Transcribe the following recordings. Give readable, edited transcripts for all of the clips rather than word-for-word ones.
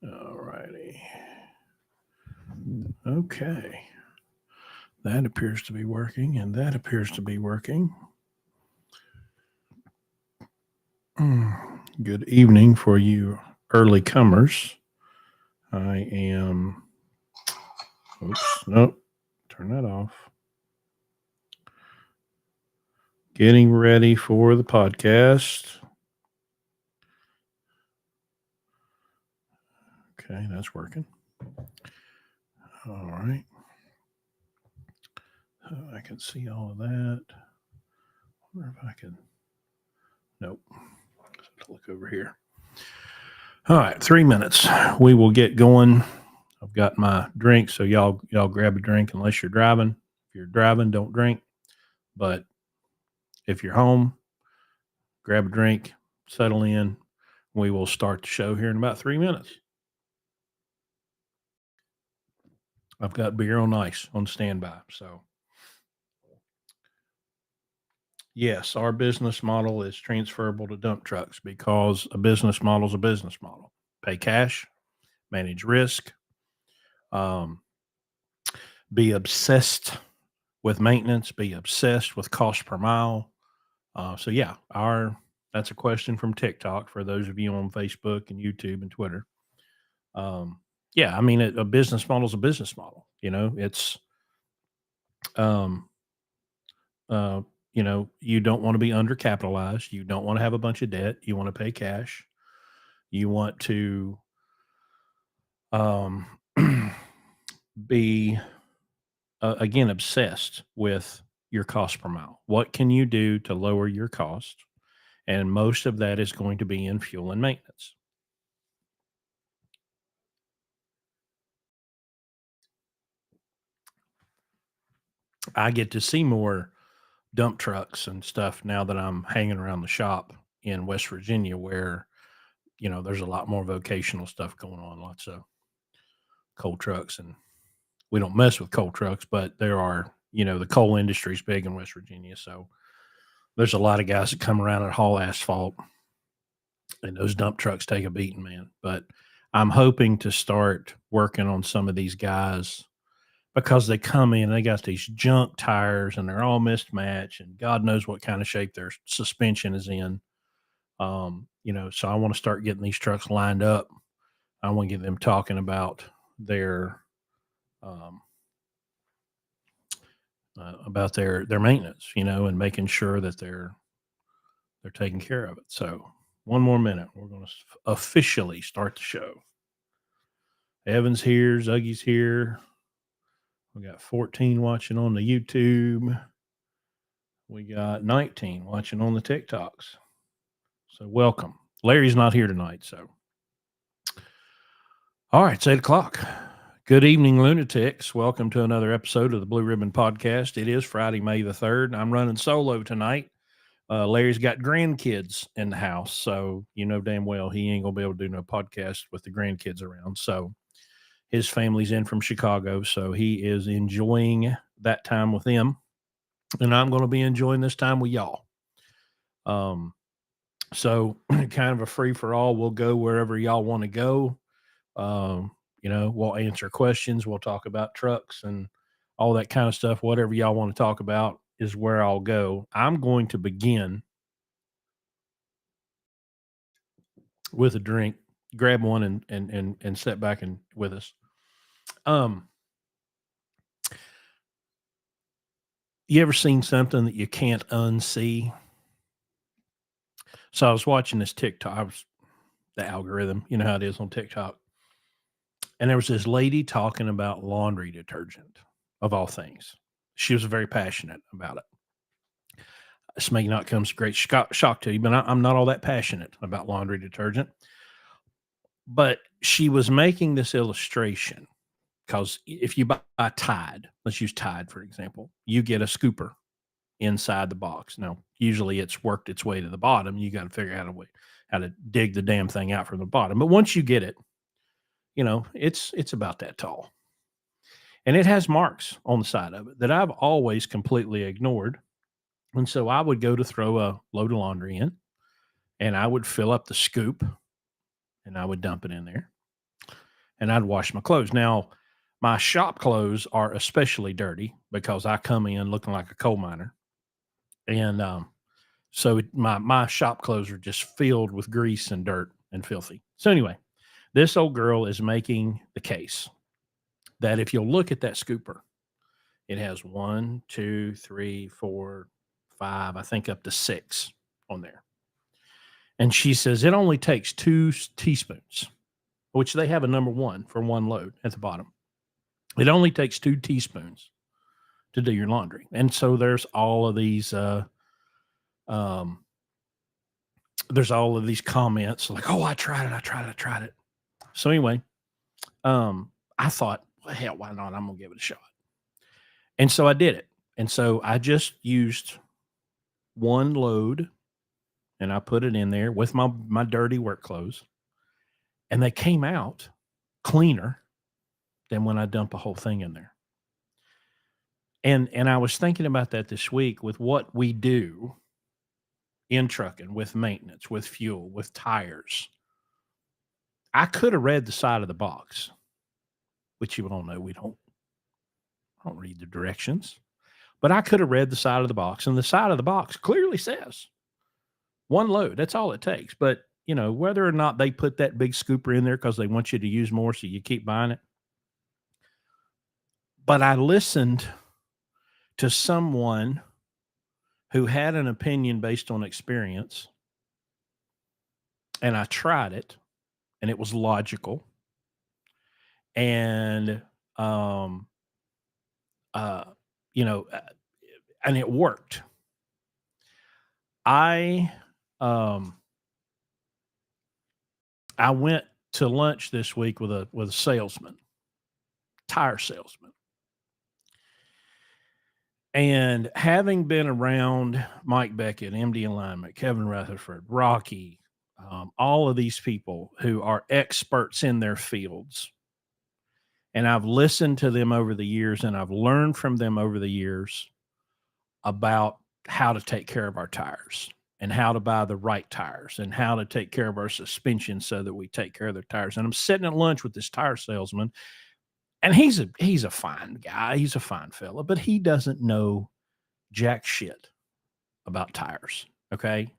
All righty. Okay. That appears to be working, and that appears to be working. Good evening for you early comers. I am. Oops. Nope. Turn that off. Getting ready for the podcast. Okay, that's working. All right. I can see all of that. I wonder if I can. Nope. Let's look over here. All right, 3 minutes. We will get going. I've got my drink, so y'all grab a drink unless you're driving. If you're driving, don't drink. But if you're home, grab a drink, settle in. We will start the show here in about 3 minutes. I've got beer on ice on standby. So, yes, our business model is transferable to dump trucks because a business model is a business model. Pay cash, manage risk, um, be obsessed with maintenance, be obsessed with cost per mile. So yeah, that's a question from TikTok for those of you on Facebook and YouTube and Twitter. Um, yeah, I mean, a business model is a business model. It's um, uh, you don't want to be undercapitalized. You don't want to have a bunch of debt. You want to pay cash. You want to um, be again obsessed with your cost per mile. What can you do to lower your cost? And most of that is going to be in fuel and maintenance. I get to see more dump trucks and stuff now that I'm hanging around the shop in West Virginia, where there's a lot more vocational stuff going on, lots of coal trucks. And we don't mess with coal trucks, but there are, the coal industry's big in West Virginia, so there's a lot of guys that come around and haul asphalt, and those dump trucks take a beating, man. But I'm hoping to start working on some of these guys because they come in, they got these junk tires and they're all mismatched, and God knows what kind of shape their suspension is in. So I want to start getting these trucks lined up. I want to get them talking about their um, their maintenance, and making sure that they're taking care of it. So one more minute, we're going to officially start the show. Evan's here, Zuggy's here. We got 14 watching on the YouTube. We got 19 watching on the TikToks. So welcome. Larry's not here tonight, so. All right, it's 8 o'clock. Good evening, lunatics. Welcome to another episode of the Blue Ribbon Podcast. It is Friday, May the 3rd. I'm running solo tonight. Larry's got grandkids in the house, so damn well he ain't going to be able to do no podcast with the grandkids around. So his family's in from Chicago, so he is enjoying that time with them. And I'm going to be enjoying this time with y'all. So kind of a free for all. We'll go wherever y'all want to go. We'll answer questions. We'll talk about trucks and all that kind of stuff. Whatever y'all want to talk about is where I'll go. I'm going to begin with a drink. Grab one and sit back and with us. You ever seen something that you can't unsee? So I was watching this TikTok, the algorithm, you know how it is on TikTok. And there was this lady talking about laundry detergent, of all things. She was very passionate about it. This may not come as a great shock to you, but I'm not all that passionate about laundry detergent. But she was making this illustration because if you buy Tide, let's use Tide, for example, you get a scooper inside the box. Now, usually it's worked its way to the bottom. You got to figure out how to dig the damn thing out from the bottom. But once you get it, it's about that tall. And it has marks on the side of it that I've always completely ignored. And so I would go to throw a load of laundry in, and I would fill up the scoop and I would dump it in there. and I'd wash my clothes. Now, my shop clothes are especially dirty because I come in looking like a coal miner, and my shop clothes are just filled with grease and dirt and filthy. So anyway, this old girl is making the case that if you'll look at that scooper, it has 1, 2, 3, 4, 5, I think up to 6 on there. And she says it only takes 2 teaspoons, which they have a number 1 for one load at the bottom. It only takes 2 teaspoons to do your laundry. And so there's all of these um there's all of these comments like, "Oh, I tried it." So anyway, I thought, well, hell, why not? I'm gonna give it a shot. And so I did it. And so I just used one load and I put it in there with my dirty work clothes, and they came out cleaner than when I dump a whole thing in there. And I was thinking about that this week with what we do in trucking, with maintenance, with fuel, with tires. I could have read the side of the box, which you all know I don't read the directions. But I could have read the side of the box, and the side of the box clearly says one load. That's all it takes. But whether or not they put that big scooper in there because they want you to use more, so you keep buying it. But I listened to someone who had an opinion based on experience, and I tried it, and it was logical, and uh, you know, uh, and it worked. I um, I went to lunch this week with a salesman, tire salesman. And having been around Mike Beckett, MD Alignment, Kevin Rutherford, Rocky, all of these people who are experts in their fields, and I've listened to them over the years and I've learned from them over the years about how to take care of our tires and how to buy the right tires and how to take care of our suspension so that we take care of the tires. And I'm sitting at lunch with this tire salesman, and he's a fine guy. He's a fine fella, but he doesn't know jack shit about tires. Okay.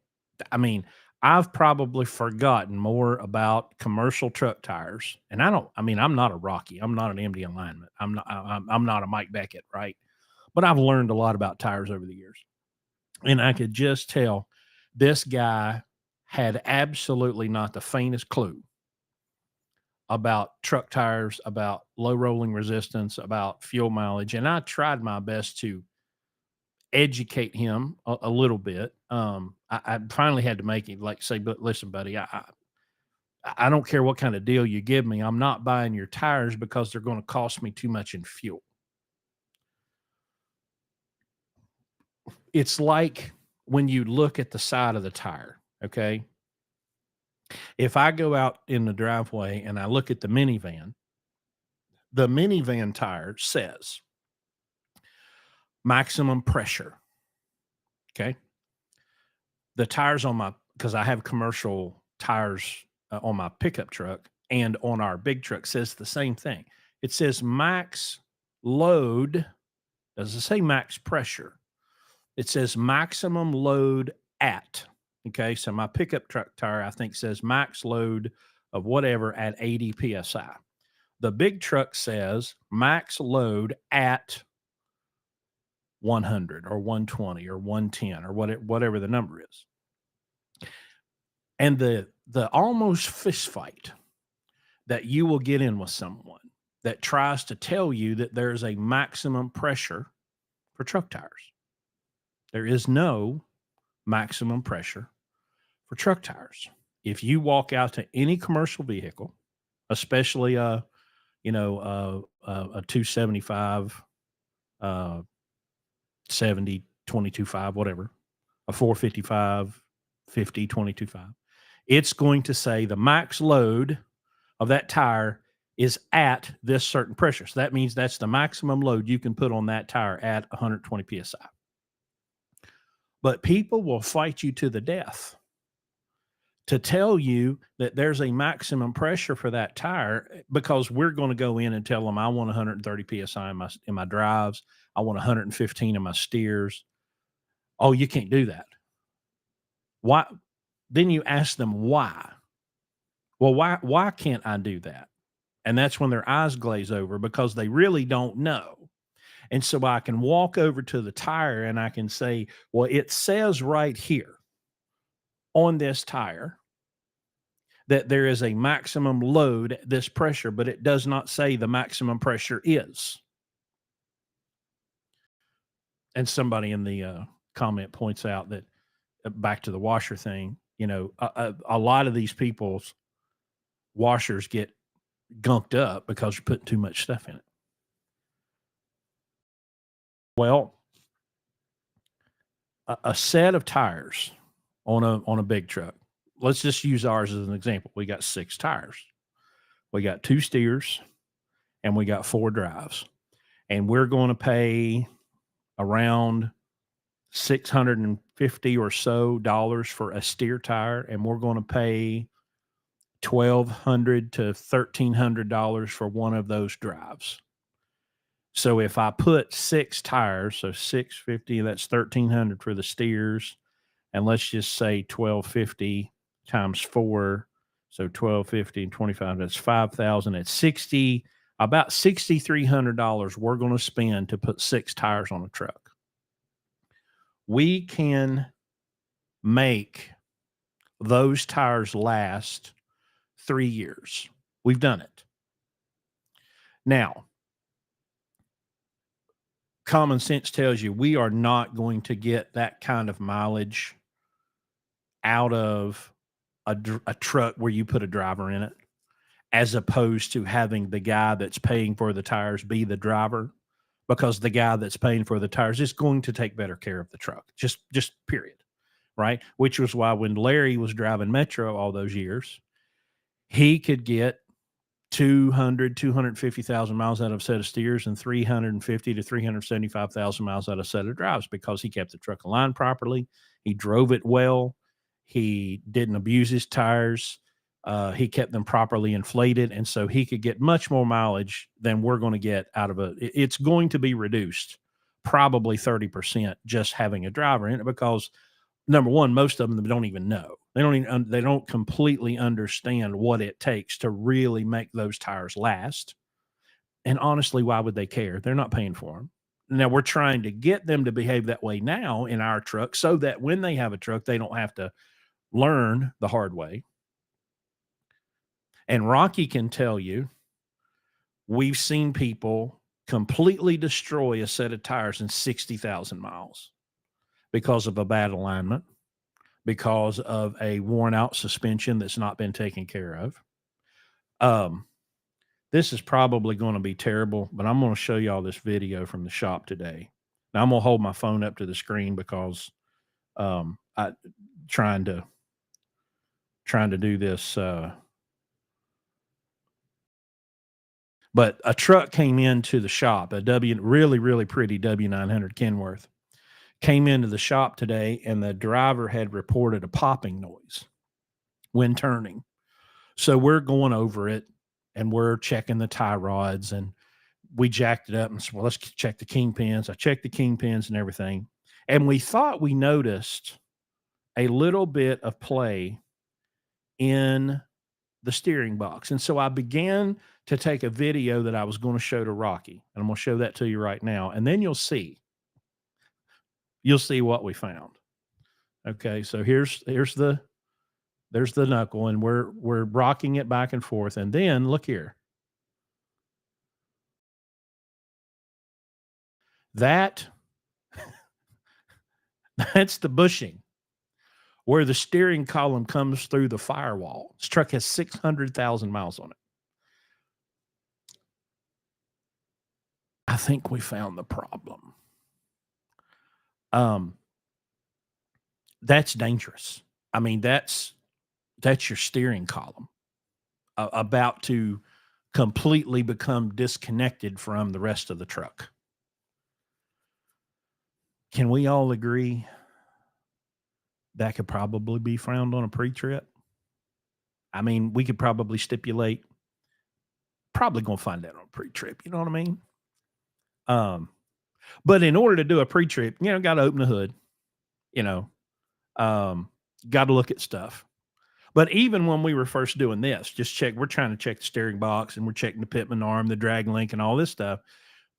I mean, I've probably forgotten more about commercial truck tires. And I'm not a Rocky. I'm not an MD Alignment. I'm not a Mike Beckett. Right. But I've learned a lot about tires over the years. And I could just tell this guy had absolutely not the faintest clue about truck tires, about low rolling resistance, about fuel mileage. And I tried my best to educate him a little bit. I finally had to make him say, but listen, buddy, I don't care what kind of deal you give me. I'm not buying your tires because they're going to cost me too much in fuel. It's like when you look at the side of the tire, okay? If I go out in the driveway and I look at the minivan tire says maximum pressure, okay? The tires because I have commercial tires on my pickup truck and on our big truck says the same thing. It says max load. Doesn't say max pressure. It says maximum load at. Okay, so my pickup truck tire, I think, says max load of whatever at 80 PSI. The big truck says max load at 100 or 120 or 110 or whatever the number is. And the almost fist fight that you will get in with someone that tries to tell you that there's a maximum pressure for truck tires. There is no maximum pressure for truck tires. If you walk out to any commercial vehicle, especially a 275, 70, 22.5, whatever, a 455, 50, 22.5, it's going to say the max load of that tire is at this certain pressure. So that means that's the maximum load you can put on that tire at 120 PSI. But people will fight you to the death to tell you that there's a maximum pressure for that tire because we're going to go in and tell them I want 130 psi in my drives, I want 115 in my steers. Oh, you can't do that. Why? Then you ask them why. Well, why can't I do that? And that's when their eyes glaze over because they really don't know. And so I can walk over to the tire and I can say, well, it says right here on this tire that there is a maximum load at this pressure, but it does not say the maximum pressure is. And somebody in the comment points out that back to the washer thing, a lot of these people's washers get gunked up because you're putting too much stuff in it. Well, a set of tires on a big truck. Let's just use ours as an example. We got 6 tires. We got 2 steers and we got 4 drives. And we're going to pay around $650 or so for a steer tire, and we're going to pay $1,200 to $1,300 for one of those drives. So if I put 6 tires, so 650, that's 1,300 for the steers, and let's just say 1,250 times 4, so 1,250 and 25, that's 5,000. At about $6,300 we're going to spend to put 6 tires on a truck. We can make those tires last 3 years. We've done it. Now, common sense tells you we are not going to get that kind of mileage out of a truck where you put a driver in it, as opposed to having the guy that's paying for the tires be the driver, because the guy that's paying for the tires is going to take better care of the truck. Just period. Right? Which was why when Larry was driving Metro all those years, he could get 250,000 miles out of a set of steers and 350 to 375,000 miles out of a set of drives because he kept the truck aligned properly. He drove it well. He didn't abuse his tires. He kept them properly inflated. And so he could get much more mileage than we're going to get out of it's going to be reduced probably 30% just having a driver in it because number one, most of them don't even know. They don't completely understand what it takes to really make those tires last. And honestly, why would they care? They're not paying for them. Now we're trying to get them to behave that way now in our truck so that when they have a truck, they don't have to learn the hard way. And Rocky can tell you, we've seen people completely destroy a set of tires in 60,000 miles because of a bad alignment, because of a worn out suspension that's not been taken care of. This is probably going to be terrible, but I'm going to show y'all this video from the shop today. Now I'm going to hold my phone up to the screen because I trying to do this. But a truck came into the shop, really pretty W900 Kenworth, came into the shop today, and the driver had reported a popping noise when turning. So we're going over it and we're checking the tie rods, and we jacked it up and said, well, let's check the kingpins. I checked the kingpins and everything. And we thought we noticed a little bit of play in the steering box. And so I began to take a video that I was going to show to Rocky, and I'm going to show that to you right now. And then you'll see what we found. Okay. So there's the knuckle, and we're rocking it back and forth. And then look here. That's the bushing where the steering column comes through the firewall. This truck has 600,000 miles on it. I think we found the problem. That's dangerous. I mean, that's your steering column about to completely become disconnected from the rest of the truck. Can we all agree that could probably be found on a pre-trip? I mean, we could probably stipulate, probably gonna find that on pre-trip, you know what I mean? Um, but in order to do a pre-trip, gotta open the hood, you know, um, gotta look at stuff. But even when we were first doing this, we're trying to check the steering box and we're checking the pitman arm, the drag link, and all this stuff.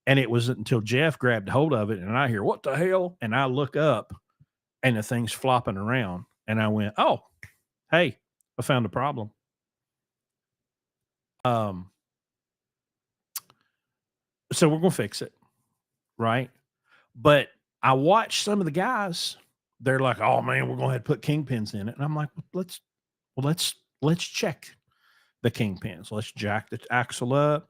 And it wasn't until Jeff grabbed hold of it and I hear, what the hell? And I look up and the thing's flopping around. And I went, oh, hey, I found a problem. Um, so we're gonna fix it, right? But I watched some of the guys, they're like, oh man, we're gonna have to put kingpins in it. And I'm like, let's check the kingpins. Let's jack the axle up.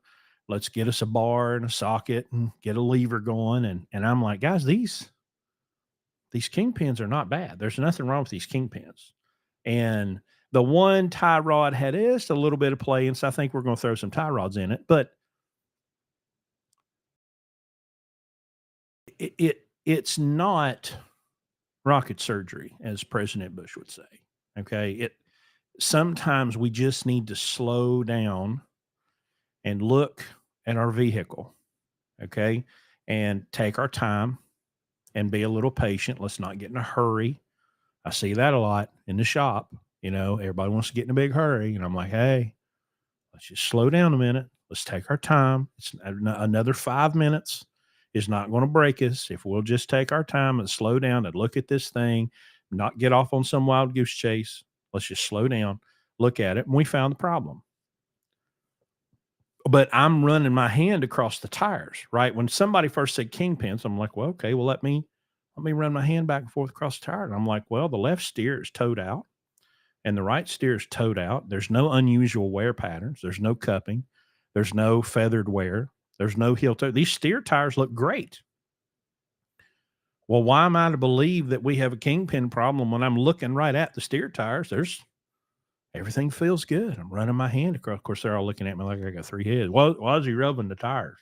Let's get us a bar and a socket and get a lever going. And I'm like, guys, these kingpins are not bad. There's nothing wrong with these kingpins. And the one tie rod had just a little bit of play, and so I think we're going to throw some tie rods in it. But it's not rocket surgery, as President Bush would say. Okay, it sometimes we just need to slow down and look at our vehicle. Okay, and take our time and be a little patient. Let's not get in a hurry. I see that a lot in the shop. Everybody wants to get in a big hurry. And I'm like, hey, let's just slow down a minute. Let's take our time. It's another 5 minutes is not going to break us if we'll just take our time and slow down and look at this thing, not get off on some wild goose chase. Let's just slow down, look at it. And we found the problem. But I'm running my hand across the tires, right? When somebody first said kingpins, I'm like, well, okay, well, let me run my hand back and forth across the tire. And I'm like, well, the left steer is towed out and the right steer is towed out. There's no unusual wear patterns. There's no cupping. There's no feathered wear. There's no heel toe. These steer tires look great. Well, why am I to believe that we have a kingpin problem when I'm looking right at the steer tires? Everything feels good. I'm running my hand across. Of course, they're all looking at me like I got three heads. Why is he rubbing the tires?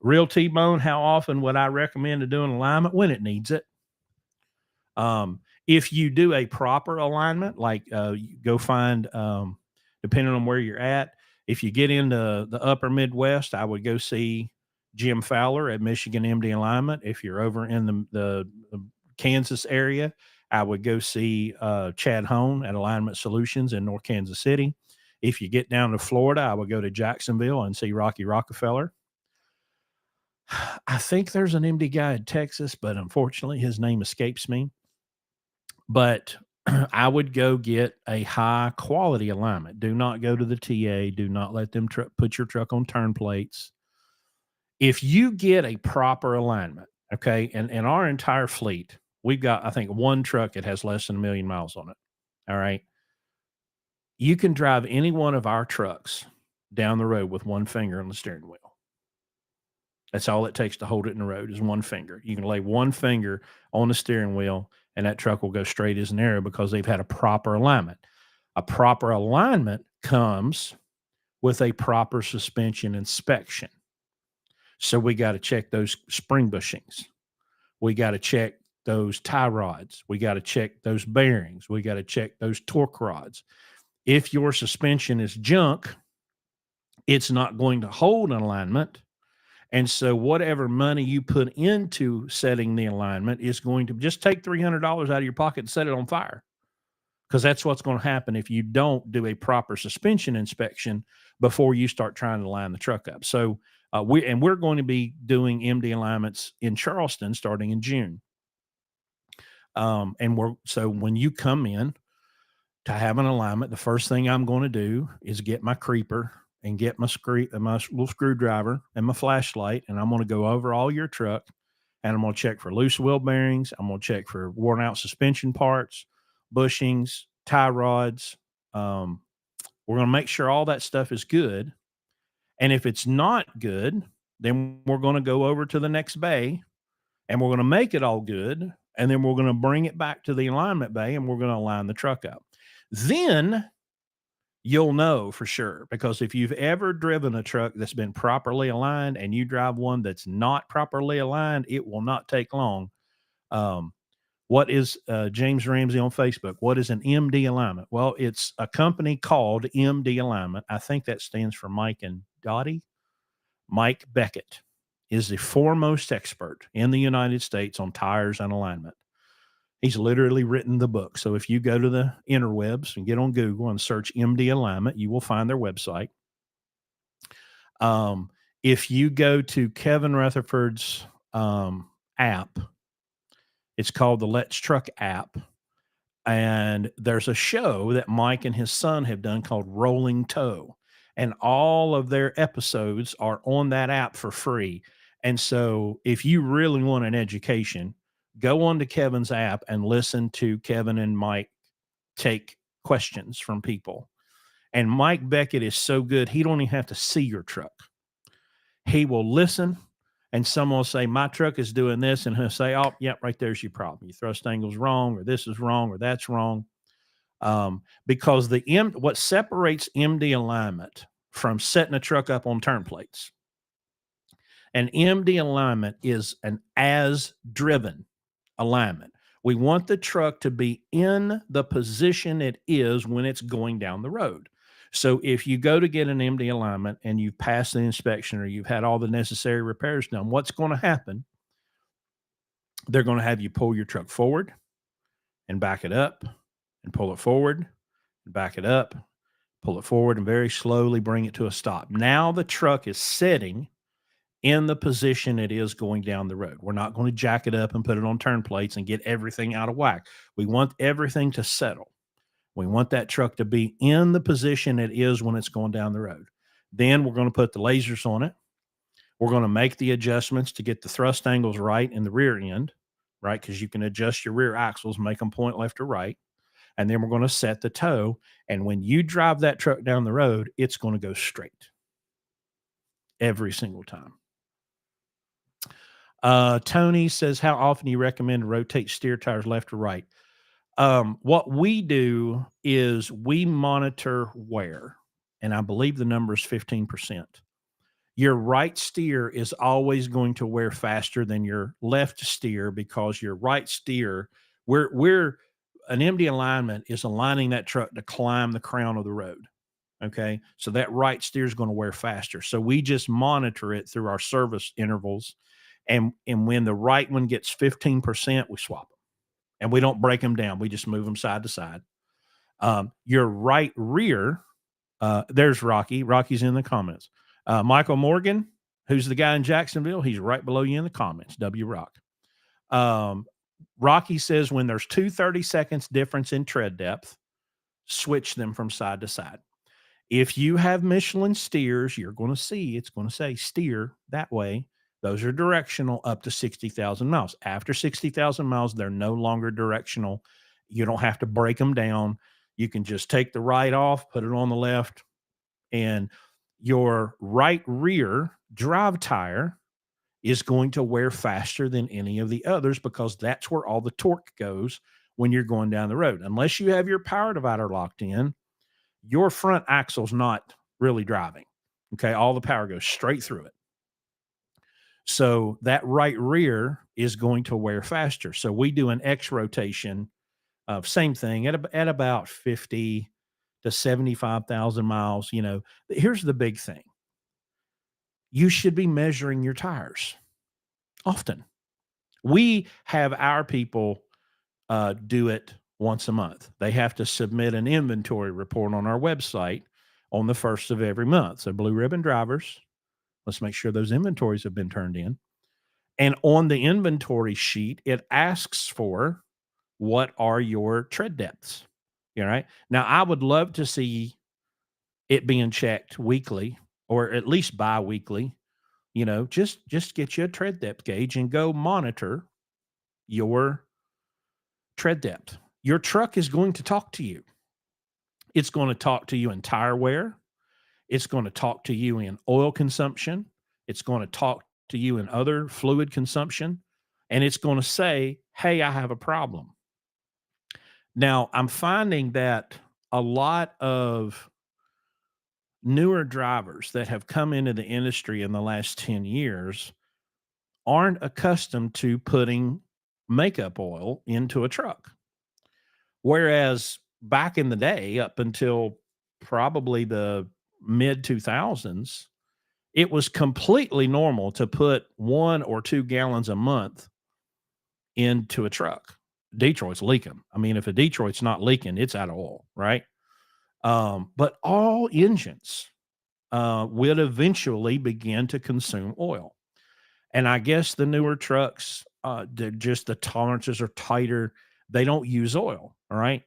Real T-bone, how often would I recommend to do an alignment? When it needs it. If you do a proper alignment, like you go find, depending on where you're at, if you get into the upper Midwest, I would go see Jim Fowler at Michigan MD Alignment. If you're over in the Kansas area, I would go see Chad Hone at Alignment Solutions in North Kansas City. If you get down to Florida, I would go to Jacksonville and see Rocky Rockefeller. I think there's an MD guy in Texas, but unfortunately his name escapes me. But I would go get a high quality alignment. Do not go to the TA. Do not let them put your truck on turn plates. If you get a proper alignment, okay, and in our entire fleet, we've got, I think, one truck that has less than 1,000,000 miles on it. All right. You can drive any one of our trucks down the road with one finger on the steering wheel. That's all it takes to hold it in the road is one finger. You can lay one finger on the steering wheel and that truck will go straight as an arrow because they've had a proper alignment. A proper alignment comes with a proper suspension inspection. So we got to check those spring bushings. We got to check those tie rods. We got to check those bearings. We got to check those torque rods. If your suspension is junk, it's not going to hold an alignment. And so whatever money you put into setting the alignment is going to just take $300 out of your pocket and set it on fire. Because that's what's going to happen if you don't do a proper suspension inspection before you start trying to line the truck up. So we're going to be doing MD alignments in Charleston starting in June. So when you come in to have an alignment, the first thing I'm going to do is get my creeper and get my little screwdriver and my flashlight, and I'm going to go over all your truck, and I'm going to check for loose wheel bearings. I'm going to check for worn out suspension parts, bushings, tie rods. We're going to make sure all that stuff is good. And if it's not good, then we're going to go over to the next bay and we're going to make it all good. And then we're going to bring it back to the alignment bay and we're going to align the truck up. Then you'll know for sure, because if you've ever driven a truck that's been properly aligned and you drive one that's not properly aligned, it will not take long. What What is James Ramsey on Facebook? What is an MD alignment? Well, it's a company called MD Alignment. I think that stands for Mike and Dottie. Mike Beckett is the foremost expert in the United States on tires and alignment. He's literally written the book. So if you go to the interwebs and get on Google and search MD Alignment, you will find their website. If you go to Kevin Rutherford's app, it's called the Let's Truck app. And there's a show that Mike and his son have done called Rolling Toe. And all of their episodes are on that app for free. And so if you really want an education, go on to Kevin's app and listen to Kevin and Mike take questions from people. And Mike Beckett is so good, he don't even have to see your truck. He will listen, and someone will say, my truck is doing this, and he'll say, oh, yeah, right there's your problem. Your thrust angle's wrong, or this is wrong, or that's wrong. Because what separates MD alignment from setting a truck up on turn plates, an MD alignment is an as-driven alignment. We want the truck to be in the position it is when it's going down the road. So if you go to get an MD alignment and you've passed the inspection or you've had all the necessary repairs done, what's going to happen? They're going to have you pull your truck forward and back it up and pull it forward and back it up, pull it forward and very slowly bring it to a stop. Now the truck is sitting in the position it is going down the road. We're not going to jack it up and put it on turn plates and get everything out of whack. We want everything to settle. We want that truck to be in the position it is when it's going down the road. Then we're going to put the lasers on it. We're going to make the adjustments to get the thrust angles right in the rear end, right? Because you can adjust your rear axles, make them point left or right. And then we're going to set the toe. And when you drive that truck down the road, it's going to go straight every single time. Tony says, how often do you recommend to rotate steer tires left or right? What we do is we monitor wear, and I believe the number is 15%. Your right steer is always going to wear faster than your left steer because your right steer, we're an MD alignment is aligning that truck to climb the crown of the road. Okay. So that right steer is going to wear faster. So we just monitor it through our service intervals. And when the right one gets 15%, we swap them. And we don't break them down. We just move them side to side. Your right rear, there's Rocky. Rocky's in the comments. Michael Morgan, who's the guy in Jacksonville, he's right below you in the comments, W Rock. Rocky says when there's 2 seconds difference in tread depth, switch them from side to side. If you have Michelin steers, you're going to see it's going to say steer that way. Those are directional up to 60,000 miles. After 60,000 miles, they're no longer directional. You don't have to break them down. You can just take the right off, put it on the left, and your right rear drive tire is going to wear faster than any of the others because that's where all the torque goes when you're going down the road. Unless you have your power divider locked in, your front axle's not really driving. Okay. All the power goes straight through it. So that right rear is going to wear faster. So we do an X rotation of same thing at about 50 to 75,000 miles. You know, here's the big thing. You should be measuring your tires often. We have our people do it once a month. They have to submit an inventory report on our website on the first of every month. So blue ribbon drivers, let's make sure those inventories have been turned in. And on the inventory sheet, it asks for what are your tread depths. All right. Now, I would love to see it being checked weekly or at least bi-weekly. You know, just get you a tread depth gauge and go monitor your tread depth. Your truck is going to talk to you. It's going to talk to you in tire wear. It's going to talk to you in oil consumption. It's going to talk to you in other fluid consumption. And it's going to say, hey, I have a problem. Now, I'm finding that a lot of newer drivers that have come into the industry in the last 10 years aren't accustomed to putting makeup oil into a truck. Whereas back in the day, up until probably the mid 2000s, it was completely normal to put 1 or 2 gallons a month into a truck. Detroit's leaking. I mean, if a Detroit's not leaking, it's out of oil, right? But all engines will eventually begin to consume oil. And I guess the newer trucks, just the tolerances are tighter. They don't use oil. All right.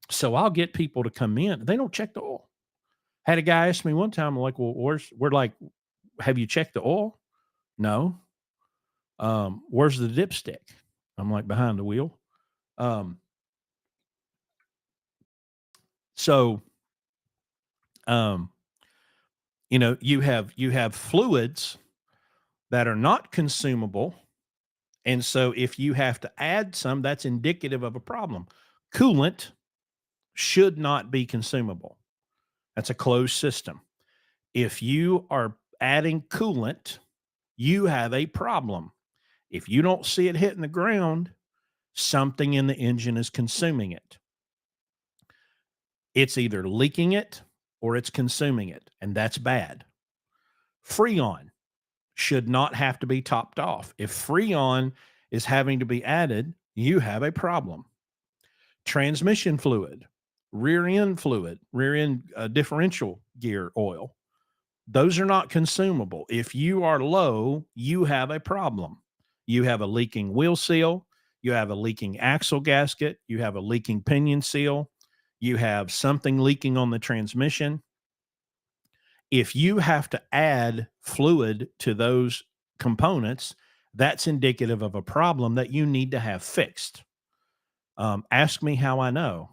So I'll get people to come in. They don't check the oil. Had a guy ask me one time, like, well, we're like, have you checked the oil? No. Where's the dipstick? I'm like, behind the wheel. Um, so, um, you have fluids that are not consumable. And so if you have to add some, that's indicative of a problem. Coolant should not be consumable. That's a closed system. If you are adding coolant, you have a problem. If you don't see it hitting the ground, something in the engine is consuming it. It's either leaking it or it's consuming it, and that's bad. Freon should not have to be topped off. If Freon is having to be added, you have a problem. Transmission fluid, rear end differential gear oil, those are not consumable. If you are low, you have a problem. You have a leaking wheel seal, you have a leaking axle gasket, you have a leaking pinion seal, you have something leaking on the transmission. If you have to add fluid to those components, that's indicative of a problem that you need to have fixed. Ask me how I know.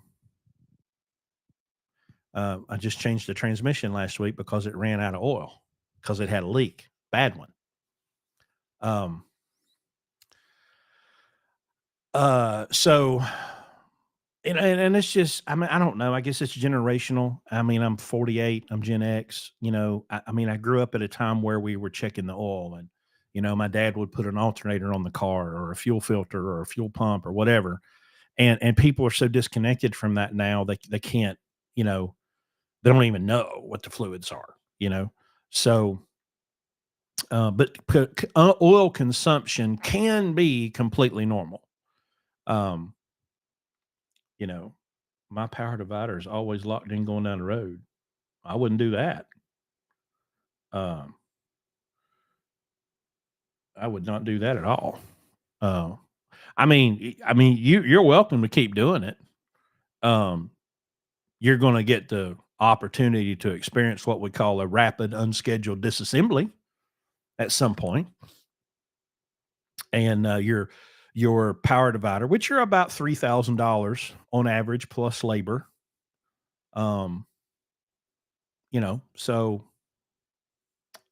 I just changed the transmission last week because it ran out of oil because it had a leak, bad one. Um, so and it's just, I mean, I don't know. I guess it's generational. I mean, I'm 48. I'm Gen X. I mean, I grew up at a time where we were checking the oil, and my dad would put an alternator on the car, or a fuel filter, or a fuel pump, or whatever. And people are so disconnected from that now. They can't. You know, they don't even know what the fluids are. So. But oil consumption can be completely normal. Um, you know, my power divider is always locked in going down the road. I wouldn't do that. Um, I would not do that at all. Uh, you're welcome to keep doing it. Um, you're going to get the opportunity to experience what we call a rapid unscheduled disassembly at some point, and your power divider, which are about $3,000 on average plus labor. Um, so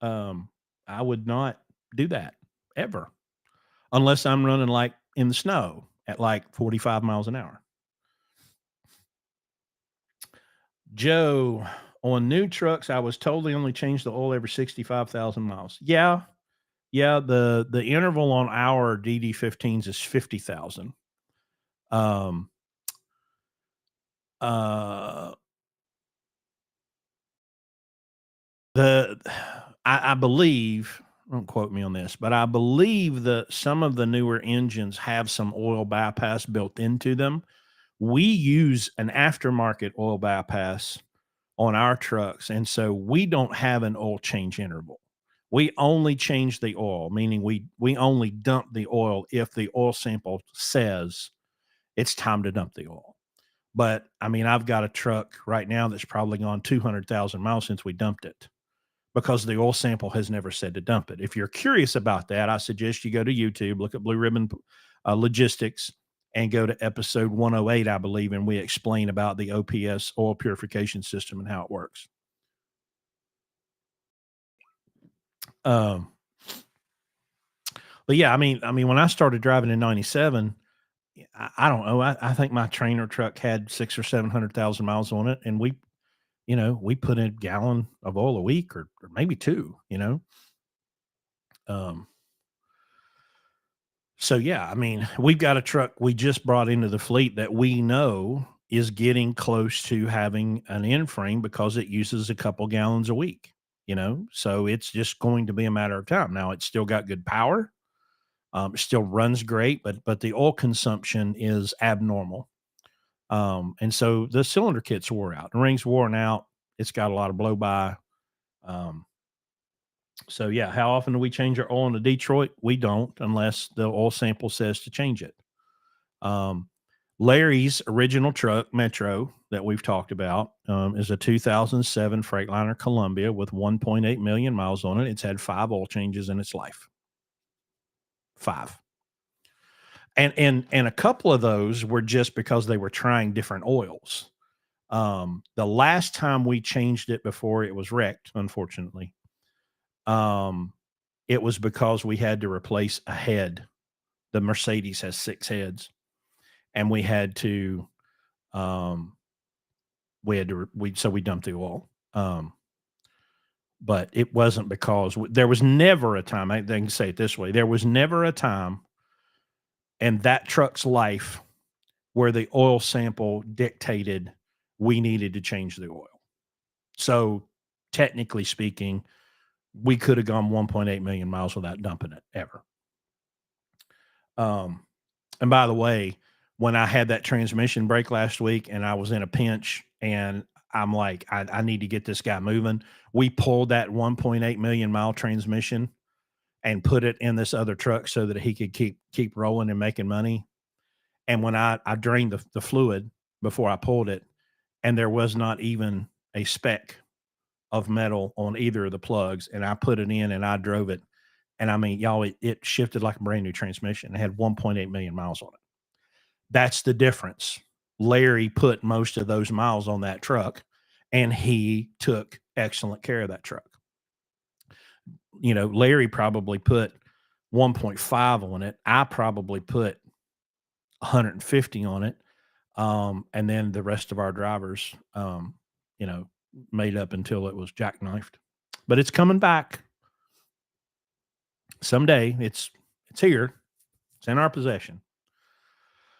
um, I would not do that ever unless I'm running like in the snow at like 45 miles an hour. Joe, on new trucks, I was told they only change the oil every 65,000 miles. Yeah. Yeah. The interval on our DD15s is 50,000. Um, uh, the, I believe, don't quote me on this, but I believe that some of the newer engines have some oil bypass built into them. We use an aftermarket oil bypass on our trucks, and so we don't have an oil change interval. We only change the oil, meaning we only dump the oil if the oil sample says it's time to dump the oil. But I mean, I've got a truck right now that's probably gone 200,000 miles since we dumped it because the oil sample has never said to dump it. If you're curious about that, I suggest you go to YouTube, look at Blue Ribbon Logistics, and go to episode 108, I believe, and we explain about the OPS oil purification system and how it works. Um, but yeah, when I started driving in '97, I don't know. I think my trainer truck had 600,000 or 700,000 miles on it, and we put in a gallon of oil a week, or maybe two. Um, So yeah, I mean, we've got a truck we just brought into the fleet that we know is getting close to having an end frame because it uses a couple gallons a week, you know? So it's just going to be a matter of time. Now it's still got good power. It still runs great, but the oil consumption is abnormal. And so the cylinder kits wore out. The ring's worn out. It's got a lot of blow by. Um, so yeah, how often do we change our oil into Detroit? We don't unless the oil sample says to change it. Um, Larry's original truck, Metro, that we've talked about, is a 2007 Freightliner Columbia with 1.8 million miles on it. It's had 5 oil changes in its life. 5. And a couple of those were just because they were trying different oils. The last time we changed it before it was wrecked, unfortunately, um, it was because we had to replace a head. The Mercedes has 6 heads, and um, we dumped the oil. But it wasn't because there was never a time. I can say it this way: there was never a time in that truck's life where the oil sample dictated we needed to change the oil. So technically speaking, we could have gone 1.8 million miles without dumping it ever. Um, and by the way, when I had that transmission break last week and I was in a pinch and I'm like, I need to get this guy moving. We pulled that 1.8 million mile transmission and put it in this other truck so that he could keep rolling and making money. And when I drained the fluid before I pulled it, and there was not even a speck of metal on either of the plugs, and I put it in and I drove it. And I mean, y'all, it shifted like a brand new transmission. It had 1.8 million miles on it. That's the difference. Larry put most of those miles on that truck, and he took excellent care of that truck. You know, Larry probably put 1.5 on it. I probably put 150 on it. And then the rest of our drivers, you know, made up until it was jackknifed. But it's coming back someday. It's here. It's in our possession.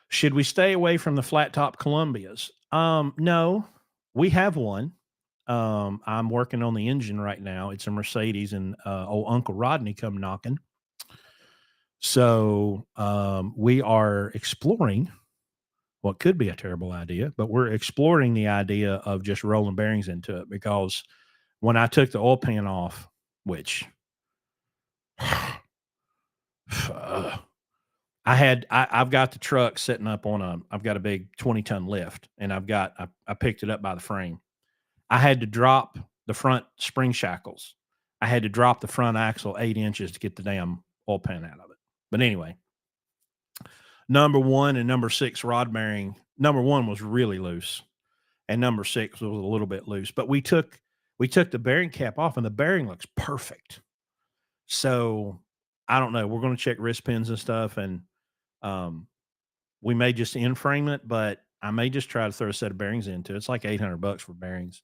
Should we stay away from the flat top Columbias? No, we have one. I'm working on the engine right now. It's a Mercedes, and old Uncle Rodney come knocking. So we are exploring what could be a terrible idea, but we're exploring the idea of just rolling bearings into it, because when I took the oil pan off, which I've got the truck sitting up on I've got a big 20-ton lift, and I picked it up by the frame. I had to drop the front spring shackles. I had to drop the front axle 8 inches to get the damn oil pan out of it. But anyway, number 1 and number 6 rod bearing. Number 1 was really loose, and number 6 was a little bit loose. But we took the bearing cap off, and the bearing looks perfect. So I don't know. We're going to check wrist pins and stuff, and we may just in frame it, but I may just try to throw a set of bearings into it. It's like $800 for bearings.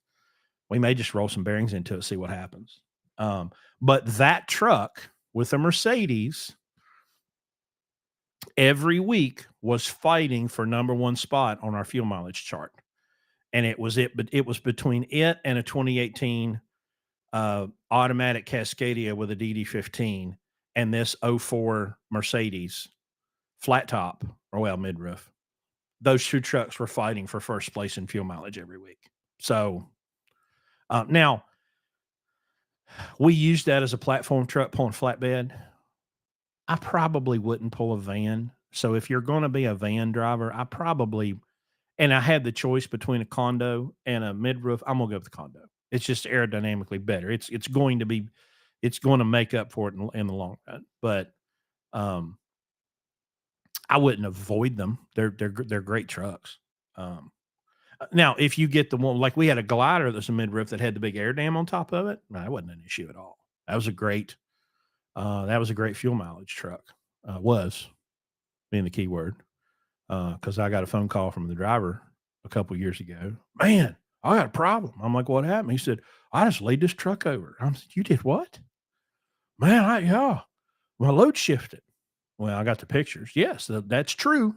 We may just roll some bearings into it, see what happens. But that truck with a Mercedes every week was fighting for number 1 spot on our fuel mileage chart. And but it was between it and a 2018 automatic Cascadia with a DD15 and this 04 Mercedes flat top, or well, midroof. Those 2 trucks were fighting for first place in fuel mileage every week. So now we use that as a platform truck pulling flatbed. I probably wouldn't pull a van. So if you're going to be a van driver, and I had the choice between a condo and a midroof, I'm gonna go with the condo. It's just aerodynamically better. It's going to make up for it in the long run. But I wouldn't avoid them. They're great trucks. Now, if you get the one like we had a glider that's a midroof that had the big air dam on top of it, no, that wasn't an issue at all. That was a great fuel mileage truck. Was being the key word, because I got a phone call from the driver a couple years ago. Man, I got a problem. I'm like, what happened? He said, I just laid this truck over. I said, you did what? Man, yeah, my load shifted. Well, I got the pictures. Yes, that's true.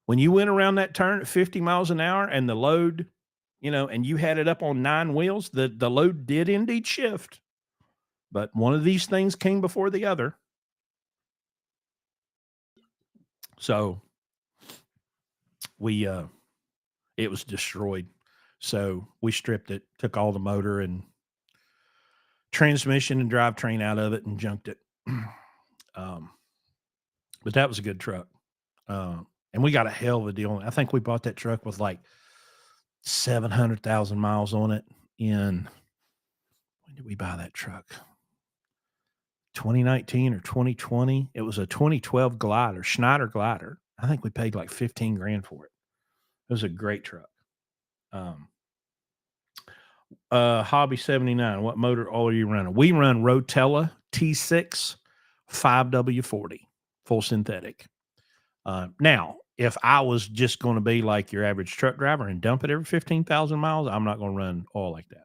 When you went around that turn at 50 miles an hour and the load, and you had it up on 9 wheels, the load did indeed shift. But one of these things came before the other. So we it was destroyed. So we stripped it, took all the motor and transmission and drivetrain out of it and junked it. um, but that was a good truck. And we got a hell of a deal. I think we bought that truck with like 700,000 miles on it. When did we buy that truck? 2019 or 2020. It was a 2012 glider, Schneider glider. I think we paid like 15 grand for it. It was a great truck. Hobby 79. What motor oil are you running? We run Rotella T6 5W40 full synthetic. Now, if I was just going to be like your average truck driver and dump it every 15,000 miles, I'm not going to run oil like that.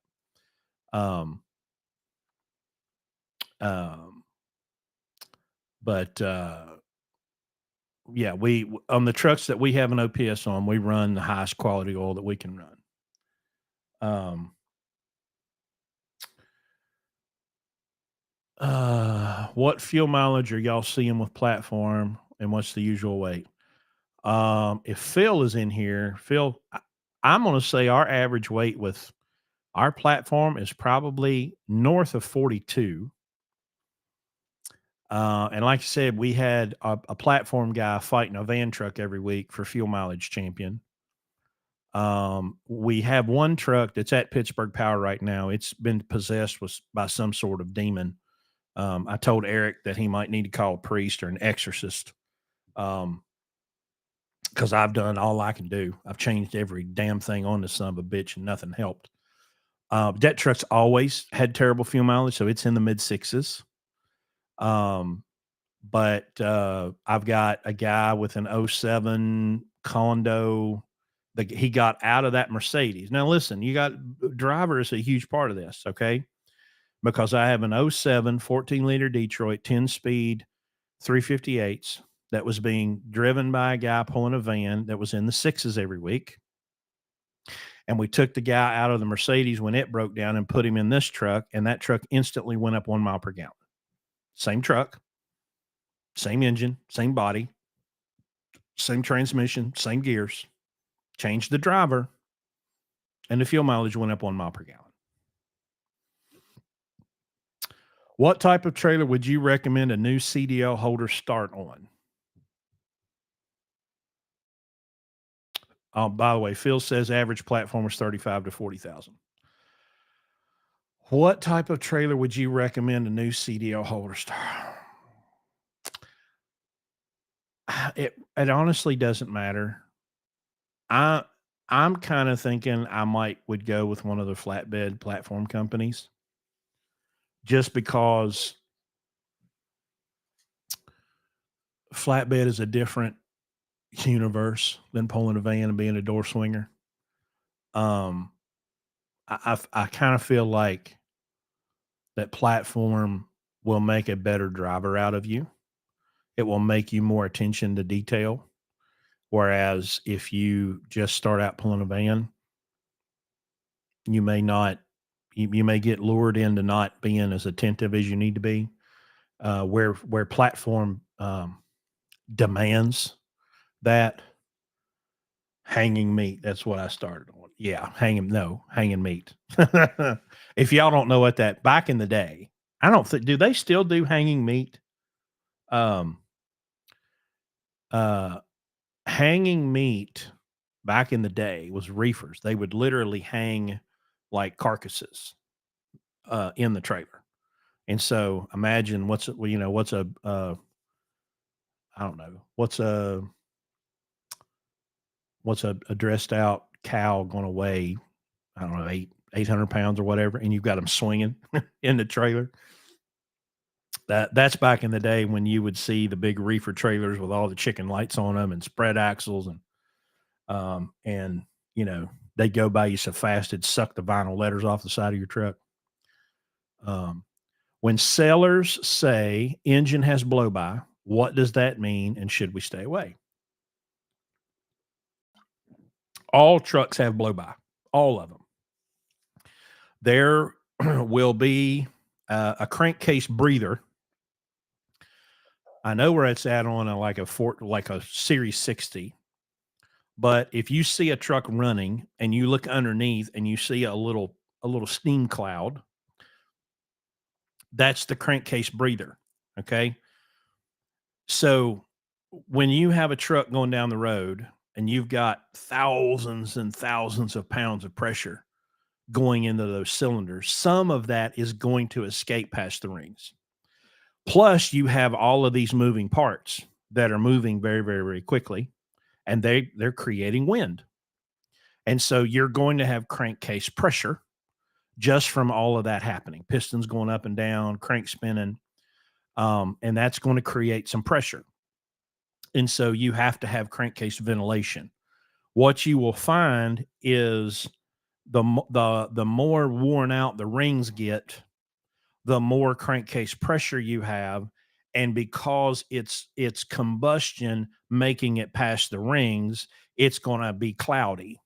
But yeah, we on the trucks that we have an OPS on, we run the highest quality oil that we can run. What fuel mileage are y'all seeing with platform, and what's the usual weight? If Phil is in here, Phil, I'm going to say our average weight with our platform is probably north of 42. And like I said, we had a platform guy fighting a van truck every week for fuel mileage champion. We have one truck that's at Pittsburgh Power right now. It's been possessed by some sort of demon. I told Eric that he might need to call a priest or an exorcist. Because I've done all I can do. I've changed every damn thing on this son of a bitch and nothing helped. That truck's always had terrible fuel mileage, so it's in the mid sixes. But I've got a guy with an 07 condo. He got out of that Mercedes. Now, listen, driver is a huge part of this, okay? Because I have an 07 14-liter Detroit 10-speed 358s that was being driven by a guy pulling a van that was in the sixes every week. And we took the guy out of the Mercedes when it broke down and put him in this truck, and that truck instantly went up 1 mile per gallon. Same truck, same engine, same body, same transmission, same gears. Changed the driver, and the fuel mileage went up 1 mile per gallon. What type of trailer would you recommend a new CDL holder start on? By the way, Phil says average platform is 35 to 40,000. What type of trailer would you recommend a new CDL holder start? It honestly doesn't matter. I'm kind of thinking I would go with one of the flatbed platform companies, just because flatbed is a different universe than pulling a van and being a door swinger. I kind of feel like that platform will make a better driver out of you. It will make you more attention to detail. Whereas if you just start out pulling a van, you may not, you may get lured into not being as attentive as you need to be. Where platform demands that. Hanging meat. That's what I started on. Yeah, hanging meat. If y'all don't know what that, back in the day, I don't think, do they still do hanging meat? Hanging meat back in the day was reefers. They would literally hang like carcasses in the trailer. And so imagine what's a I don't know, what's a dressed out cow going to weigh? I don't know, 800 pounds or whatever. And you've got them swinging in the trailer. That's back in the day when you would see the big reefer trailers with all the chicken lights on them and spread axles and they'd go by you so fast it'd suck the vinyl letters off the side of your truck. When sailors say engine has blow by, What does that mean? And should we stay away? All trucks have blow by, all of them. There will be a crankcase breather. I know where it's at on like a Series 60. But if you see a truck running and you look underneath and you see a little steam cloud, that's the crankcase breather. Okay. So when you have a truck going down the road and you've got thousands and thousands of pounds of pressure going into those cylinders, some of that is going to escape past the rings. Plus, you have all of these moving parts that are moving very, very, very quickly, and they're creating wind. And so you're going to have crankcase pressure just from all of that happening. Pistons going up and down, crank spinning, and that's going to create some pressure. And so you have to have crankcase ventilation. What you will find is the more worn out the rings get, the more crankcase pressure you have, and because it's combustion making it past the rings, it's going to be cloudy,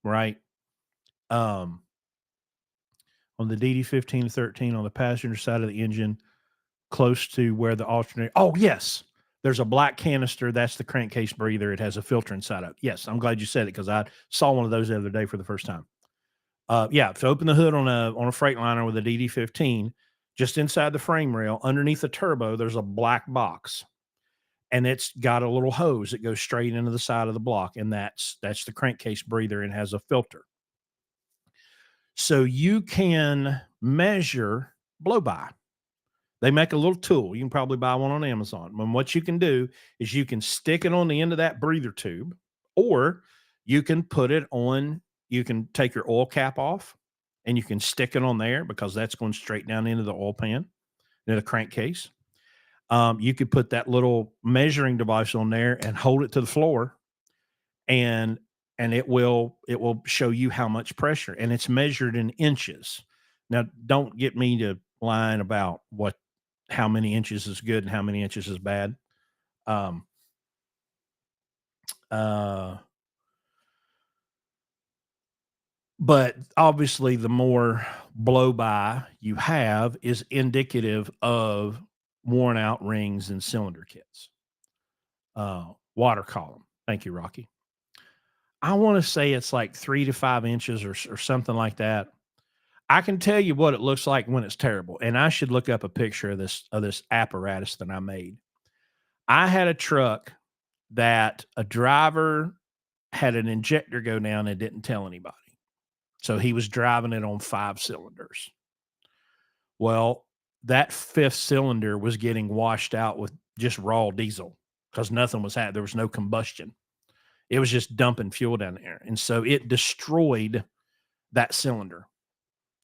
right? Um, on the DD 13 on the passenger side of the engine, close to where the alternator. Oh, yes. There's a black canister. That's the crankcase breather. It has a filter inside of it. Yes, I'm glad you said it because I saw one of those the other day for the first time. Yeah, if you open the hood on a Freightliner with a DD 15, just inside the frame rail, underneath the turbo, there's a black box, and it's got a little hose that goes straight into the side of the block, and that's the crankcase breather and has a filter. So you can measure blow by. They make a little tool. You can probably buy one on Amazon. And what you can do is you can stick it on the end of that breather tube, or you can put it on, you can take your oil cap off and you can stick it on there because that's going straight down into the oil pan, in the crankcase. You could put that little measuring device on there and hold it to the floor, and it will show you how much pressure, and it's measured in inches. Now, don't get me to lying about how many inches is good and how many inches is bad. Um, uh, but obviously, the more blow by you have is indicative of worn out rings and cylinder kits. Water column. Thank you, Rocky. I want to say it's like 3 to 5 inches or something like that. I can tell you what it looks like when it's terrible, and I should look up a picture of this apparatus that I made. I had a truck that a driver had an injector go down and didn't tell anybody. So he was driving it on 5 cylinders. Well, that 5th cylinder was getting washed out with just raw diesel because nothing was happening. There was no combustion. It was just dumping fuel down there. And so it destroyed that cylinder.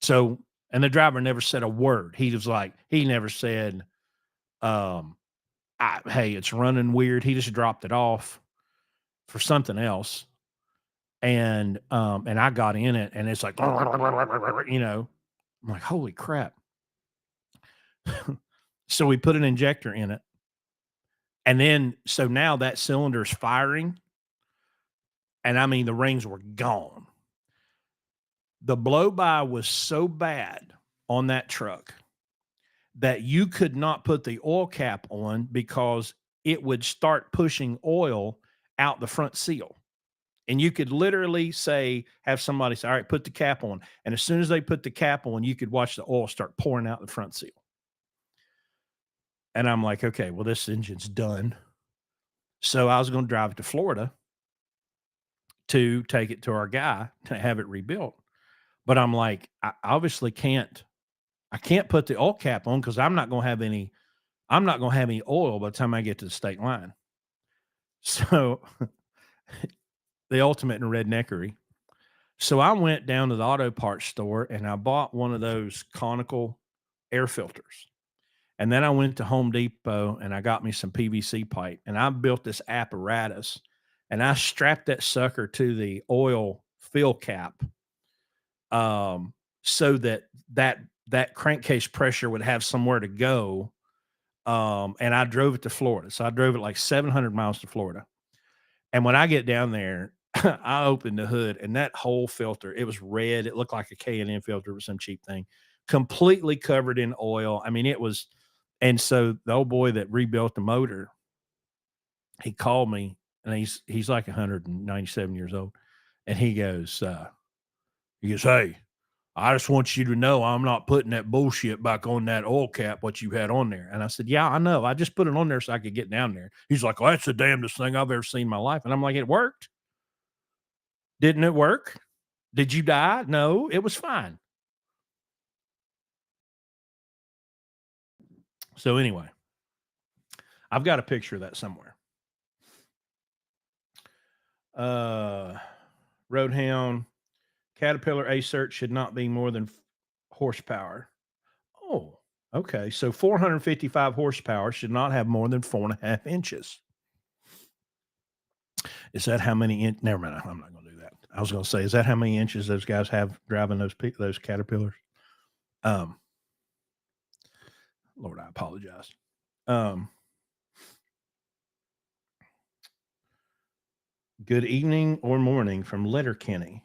So, and the driver never said a word. He was like, he never said, um, hey, it's running weird. He just dropped it off for something else. And I got in it and it's like, you know, I'm like, holy crap. So we put an injector in it. And then, so now that cylinder's firing. And I mean, the rings were gone. The blow by was so bad on that truck that you could not put the oil cap on because it would start pushing oil out the front seal. And you could literally have somebody say, all right, put the cap on. And as soon as they put the cap on, you could watch the oil start pouring out the front seal. And I'm like, okay, well, this engine's done. So I was going to drive it to Florida to take it to our guy to have it rebuilt. But I'm like, I can't put the oil cap on because I'm not going to have any oil by the time I get to the state line. So the ultimate in redneckery. So I went down to the auto parts store and I bought one of those conical air filters. And then I went to Home Depot and I got me some PVC pipe and I built this apparatus and I strapped that sucker to the oil fill cap, so that crankcase pressure would have somewhere to go, And I drove it to Florida. So I drove it like 700 miles to Florida. And when I get down there, I opened the hood and that whole filter, it was red. It looked like a K&N filter or some cheap thing, completely covered in oil. I mean, it was, and so the old boy that rebuilt the motor, he called me and he's like 197 years old. And he goes, "Hey, I just want you to know I'm not putting that bullshit back on that oil cap, what you had on there." And I said, "Yeah, I know. I just put it on there so I could get down there." He's like, "Well, that's the damnedest thing I've ever seen in my life." And I'm like, "It worked. Didn't it work? Did you die? No, it was fine." So anyway, I've got a picture of that somewhere. Uh, Roadhound, Caterpillar A-Cert should not be more than horsepower. Oh, okay. So 455 horsepower should not have more than 4.5 inches. Is that how many never mind, I'm not gonna do that. I was gonna say, is that how many inches those guys have driving those Caterpillars? Um, Lord, I apologize. Um, Good evening or morning from Letterkenny,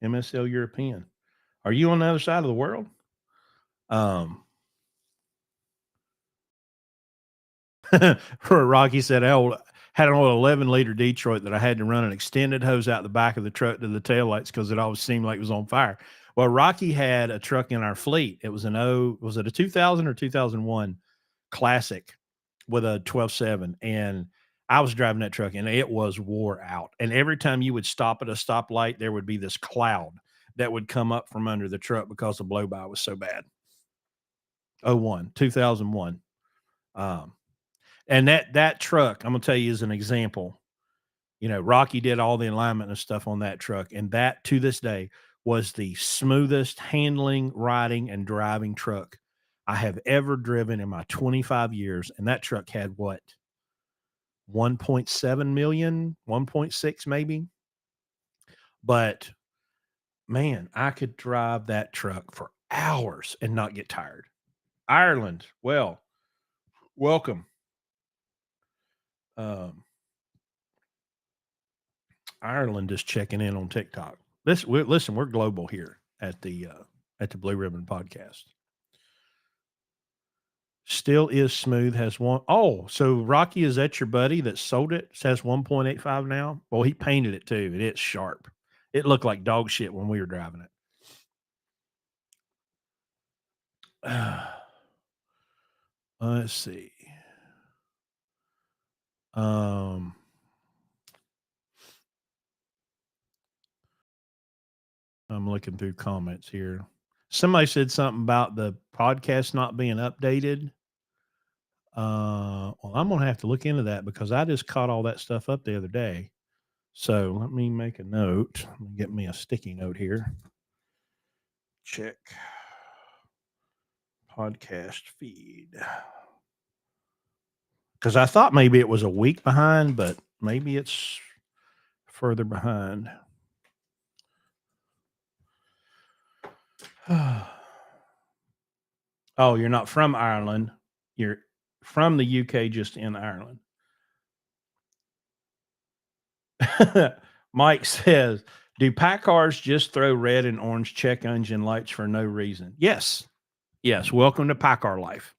MSL European. Are you on the other side of the world? Um, Rocky said, "I had an old 11-liter Detroit that I had to run an extended hose out the back of the truck to the taillights because it always seemed like it was on fire." Well, Rocky had a truck in our fleet. It was was it a 2000 or 2001 Classic with a 12.7, and I was driving that truck and it was wore out. And every time you would stop at a stoplight, there would be this cloud that would come up from under the truck because the blow-by was so bad. 2001. Um, and that truck, I'm gonna tell you, is an example. You know, Rocky did all the alignment and stuff on that truck, and that to this day was the smoothest handling, riding, and driving truck I have ever driven in my 25 years. And that truck had what, 1.7 million, 1.6 maybe. But man, I could drive that truck for hours and not get tired. Ireland, well, welcome. Um, Ireland is checking in on TikTok. Listen, we're global here at the Blue Ribbon Podcast. Still is smooth. Has one. Oh, so Rocky, is that your buddy that sold it? Says 1.85 now. Well, he painted it too, and it's sharp. It looked like dog shit when we were driving it. Let's see. Um, I'm looking through comments here. Somebody said something about the podcast not being updated. Well, I'm gonna have to look into that because I just caught all that stuff up the other day. So let me make a note. Let me get me a sticky note here. Check podcast feed. Because I thought maybe it was a week behind, but maybe it's further behind. Oh, you're not from Ireland. You're from the UK, just in Ireland. Mike says, "Do Packars just throw red and orange check engine lights for no reason?" Yes. Yes. Welcome to Packard life.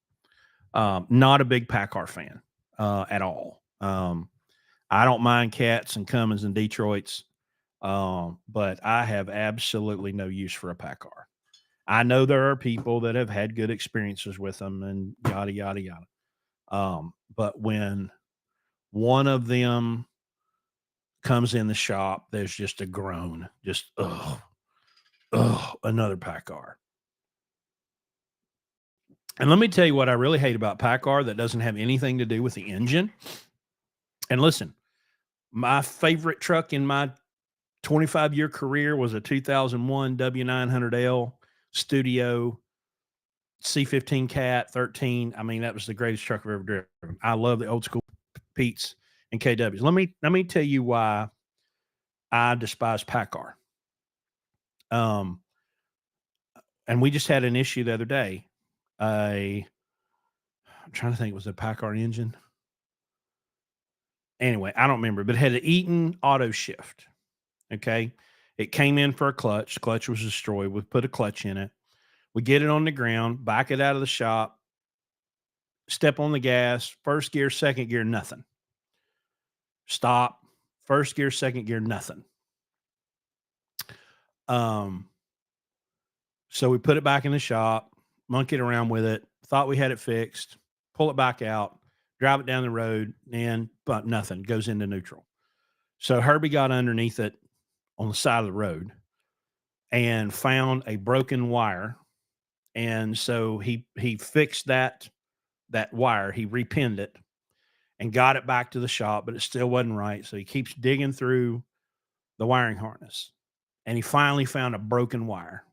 Not a big Packard fan at all. I don't mind Cats and Cummins and Detroits, but I have absolutely no use for a Packard. I know there are people that have had good experiences with them and yada, yada, yada. But when one of them comes in the shop, there's just a groan, just, another Packard. And let me tell you what I really hate about Packard that doesn't have anything to do with the engine. And listen, my favorite truck in my 25-year career was a 2001 W900L Studio C15 Cat 13. I mean, that was the greatest truck I've ever driven. I love the old school Pete's and KWs. Let me tell you why I despise Packard. And we just had an issue the other day. I'm trying to think, was it a Packard engine? Anyway, I don't remember, but it had an Eaton auto shift. Okay. It came in for a clutch. Clutch was destroyed. We put a clutch in it. We get it on the ground, back it out of the shop, step on the gas, first gear, second gear, nothing. Stop, first gear, second gear, nothing. So we put it back in the shop, monkeyed around with it, thought we had it fixed, pull it back out, drive it down the road, and but nothing, goes into neutral. So Herbie got underneath it on the side of the road and found a broken wire. And so he fixed that wire, he repinned it and got it back to the shop, but it still wasn't right. So he keeps digging through the wiring harness and he finally found a broken wire.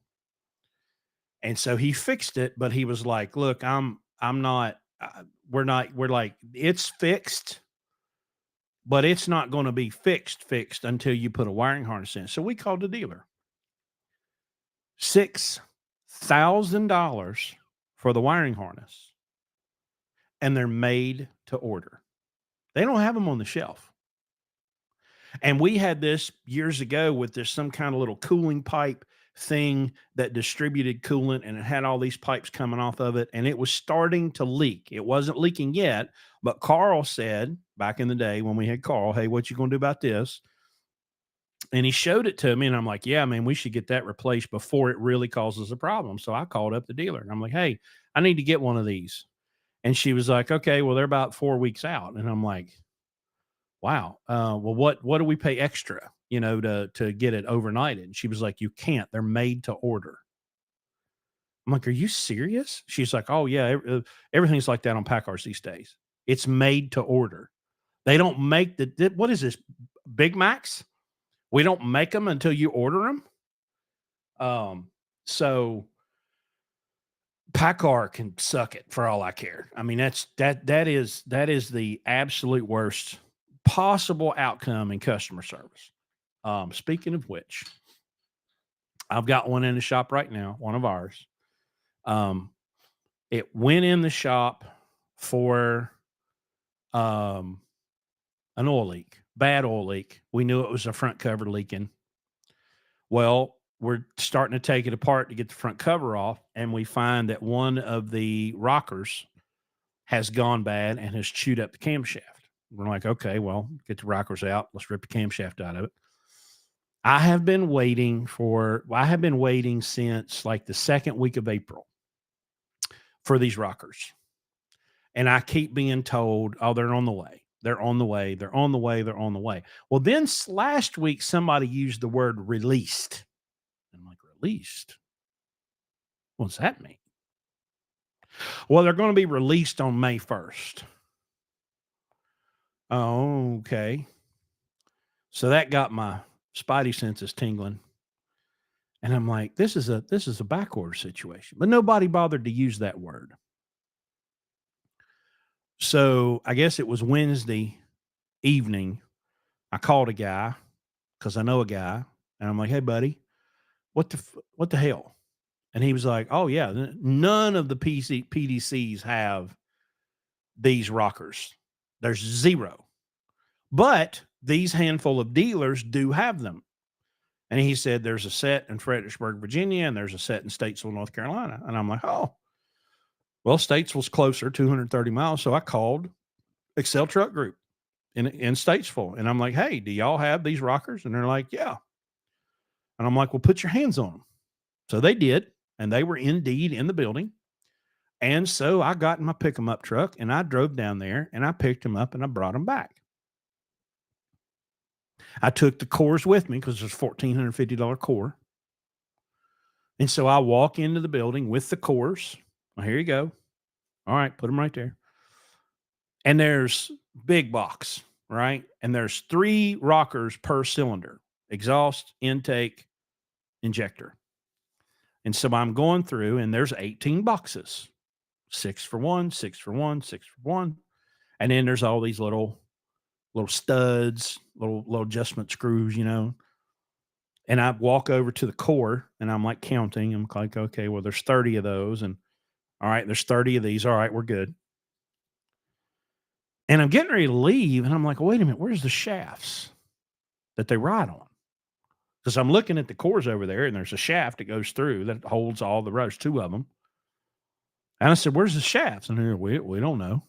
And so he fixed it, but he was like, look, I'm not, we're like, it's fixed, but it's not going to be fixed until you put a wiring harness in. So we called the dealer. $6,000 for the wiring harness. And they're made to order. They don't have them on the shelf. And we had this years ago with this some kind of little cooling pipe thing that distributed coolant, and it had all these pipes coming off of it, and it was starting to leak. It wasn't leaking yet, but Carl said back in the day when we had Carl, hey, what you going to do about this? And he showed it to me, and I'm like, yeah, man, we should get that replaced before it really causes a problem. So I called up the dealer, and I'm like, hey, I need to get one of these. And she was like, okay, well, they're about 4 weeks out. And I'm like, wow. Well, what do we pay extra, to get it overnighted? And she was like, you can't. They're made to order. I'm like, are you serious? She's like, oh yeah, everything's like that on Packards these days. It's made to order. They don't make what is this, Big Macs? We don't make them until you order them. So Packard can suck it for all I care. I mean, that is the absolute worst possible outcome in customer service. Speaking of which, I've got one in the shop right now, one of ours. It went in the shop for an oil leak, bad oil leak. We knew it was a front cover leaking. Well, we're starting to take it apart to get the front cover off, and we find that one of the rockers has gone bad and has chewed up the camshaft. We're like, okay, well, get the rockers out. Let's rip the camshaft out of it. I have been waiting since like the second week of April for these rockers. And I keep being told, oh, they're on the way. They're on the way. They're on the way. They're on the way. Well, then last week, somebody used the word released. I'm like, released? What's that mean? Well, they're going to be released on May 1st. Oh, okay. So that got my spidey senses tingling. And I'm like, this is a backorder situation. But nobody bothered to use that word. So I guess it was Wednesday evening. I called a guy because I know a guy, and I'm like, hey, buddy, what the hell? And he was like, oh, yeah, none of the PDCs have these rockers. There's zero. But these handful of dealers do have them. And he said there's a set in Fredericksburg, Virginia, and there's a set in Statesville, North Carolina. And I'm like, oh, well, Statesville's closer, 230 miles. So I called Excel Truck Group in Statesville. And I'm like, hey, do y'all have these rockers? And they're like, yeah. And I'm like, well, put your hands on them. So they did. And they were indeed in the building. And so I got in my pick 'em up truck and I drove down there and I picked them up and I brought them back. I took the cores with me because there's $1,450 core. And so I walk into the building with the cores. Well, here you go. All right, put them right there. And there's big box, right? And there's 3 rockers per cylinder: exhaust, intake, injector. And so I'm going through and there's 18 boxes. 6 for 1, 6 for 1, 6 for 1. And then there's all these little studs, little adjustment screws, And I walk over to the core and I'm like counting. I'm like, okay, well, there's 30 of those. And all right, there's 30 of these. All right, we're good. And I'm getting ready to leave, and I'm like, wait a minute, where's the shafts that they ride on? Because I'm looking at the cores over there, and there's a shaft that goes through that holds all the rotors, 2 of them. And I said, "Where's the shafts?" And they're, "We don't know."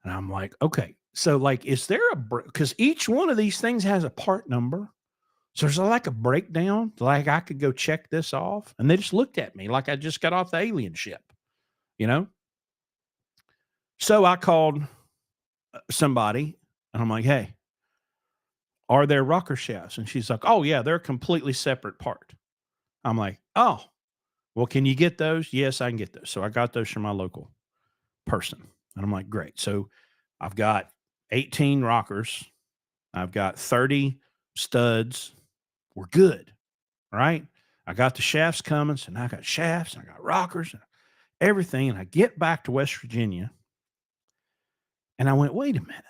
And I'm like, "Okay, so, like, is there a because each one of these things has a part number. So there's, like, a breakdown, like, I could go check this off?" And they just looked at me like I just got off the alien ship, you know? So I called, somebody, and I'm like, "Hey, are there rocker shafts?" And she's like, "Oh, yeah, they're a completely separate part." I'm like, "Oh, well, can you get those?" "Yes, I can get those." So I got those from my local person. And I'm like, "Great." So I've got 18 rockers. I've got 30 studs. We're good, right? I got the shafts coming. So now I got shafts and I got rockers and everything. And I get back to West Virginia and I went, wait a minute.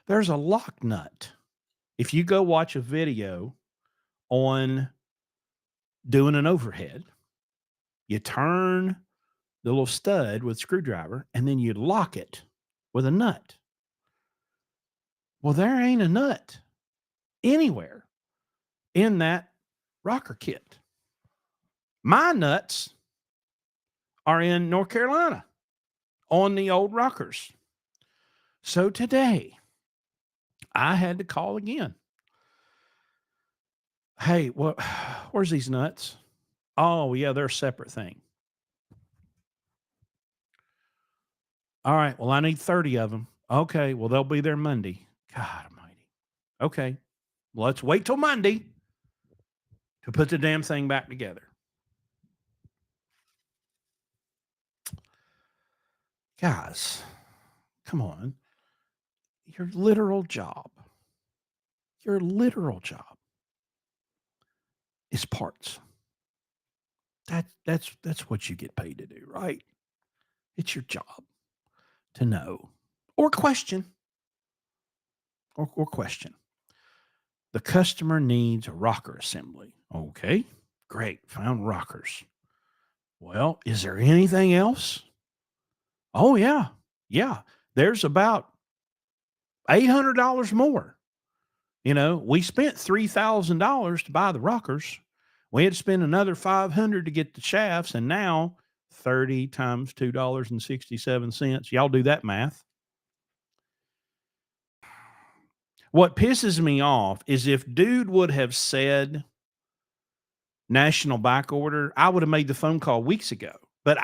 There's a lock nut. If you go watch a video on doing an overhead, you turn the little stud with screwdriver and then you lock it with a nut. Well, there ain't a nut anywhere in that rocker kit. My nuts are in North Carolina on the old rockers. So today I had to call again. Hey, well, where's these nuts? Oh, yeah, they're a separate thing. All right, well, I need 30 of them. Okay, well, they'll be there Monday. God almighty. Okay, well, let's wait till Monday to put the damn thing back together. Guys, come on. Your literal job, your literal job is parts. That's what you get paid to do, right? It's your job to know or question or question. The customer needs a rocker assembly. Okay, great. Found rockers. Well, is there anything else? Oh, yeah. Yeah. There's about $800 more. We spent $3,000 to buy the rockers. We had to spend another 500 to get the shafts, and now 30 times $2.67. Y'all do that math. What pisses me off is if dude would have said national back order, I would have made the phone call weeks ago. But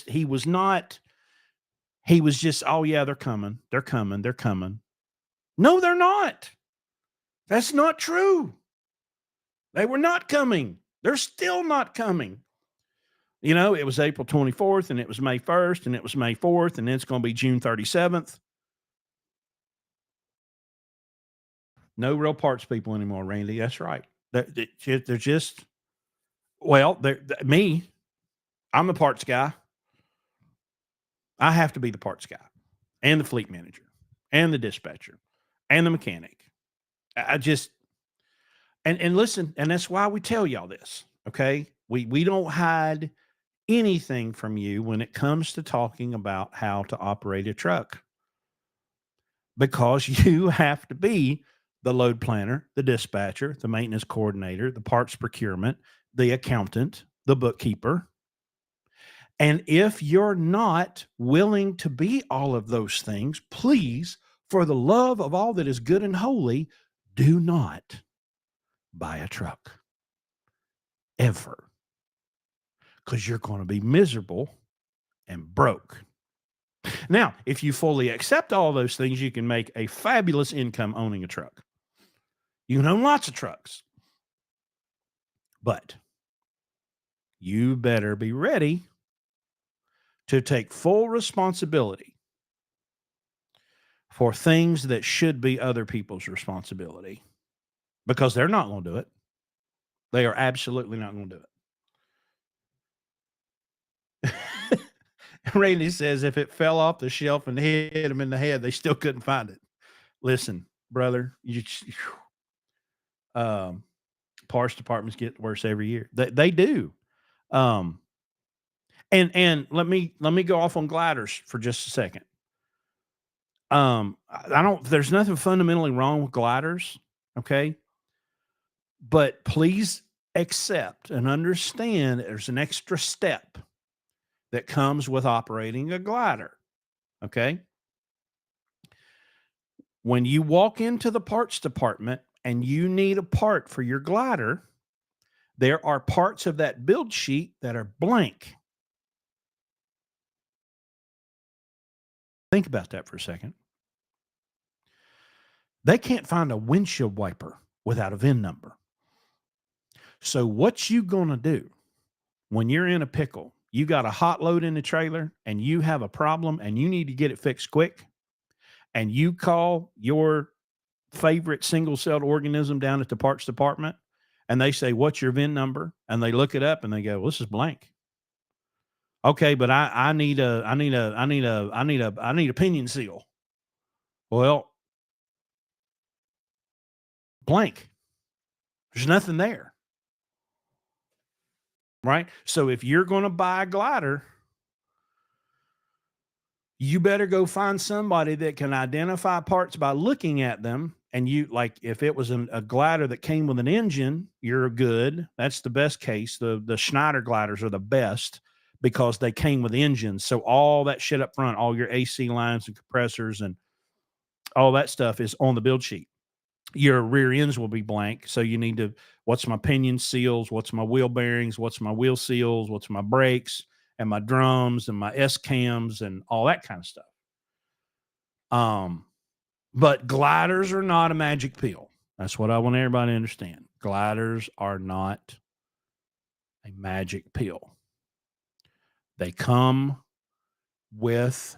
he was not, he was just, oh, yeah, they're coming. They're coming. They're coming. No, they're not. That's not true. They were not coming. They're still not coming. It was April 24th and it was May 1st and it was May 4th and then it's going to be June 37th. No real parts people anymore, Randy. That's right. They're just, well, me, I'm the parts guy. I have to be the parts guy and the fleet manager and the dispatcher and the mechanic. I just, and listen, and that's why we tell y'all this. Okay. We don't hide anything from you when it comes to talking about how to operate a truck, because you have to be the load planner, the dispatcher, the maintenance coordinator, the parts procurement, the accountant, the bookkeeper. And if you're not willing to be all of those things, please, for the love of all that is good and holy, do not buy a truck ever, because you're going to be miserable and broke. Now, if you fully accept all those things, you can make a fabulous income owning a truck. You can own lots of trucks, but you better be ready to take full responsibility for things that should be other people's responsibility, because they're not going to do it. They are absolutely not going to do it. Randy says if it fell off the shelf and hit him in the head, they still couldn't find it. Listen, brother, parts departments get worse every year. They do. And let me go off on gliders for just a second. I don't there's nothing fundamentally wrong with gliders, okay? But please accept and understand there's an extra step that comes with operating a glider, okay? When you walk into the parts department and you need a part for your glider, there are parts of that build sheet that are blank. Think about that for a second. They can't find a windshield wiper without a VIN number. So what you gonna do when you're in a pickle? You got a hot load in the trailer and you have a problem and you need to get it fixed quick, and you call your favorite single-celled organism down at the parts department, and they say, "What's your VIN number?" And they look it up and they go, "Well, this is blank." Okay, but I need a pinion seal. Well, blank. There's nothing there, right? So if you're going to buy a glider, you better go find somebody that can identify parts by looking at them. And you like if it was a glider that came with an engine, you're good. That's the best case. The Schneider gliders are the best because they came with engines. So all that shit up front, all your AC lines and compressors and all that stuff is on the build sheet. Your rear ends will be blank. So you need to, what's my pinion seals? What's my wheel bearings? What's my wheel seals? What's my brakes and my drums and my S cams and all that kind of stuff. But gliders are not a magic pill. That's what I want everybody to understand. Gliders are not a magic pill. They come with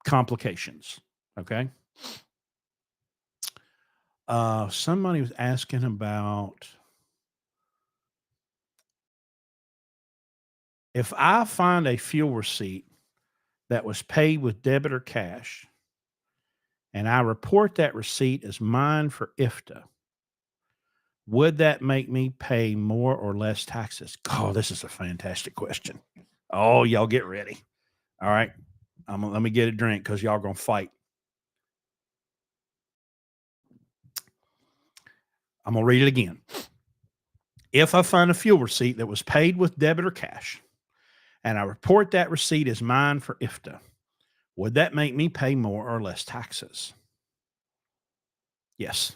complications. Okay. Somebody was asking about if I find a fuel receipt that was paid with debit or cash, and I report that receipt as mine for IFTA, would that make me pay more or less taxes? Oh, this is a fantastic question. Oh, y'all get ready. All right. Let me get a drink because y'all going to fight. I'm going to read it again. If I find a fuel receipt that was paid with debit or cash, and I report that receipt as mine for IFTA, would that make me pay more or less taxes? Yes.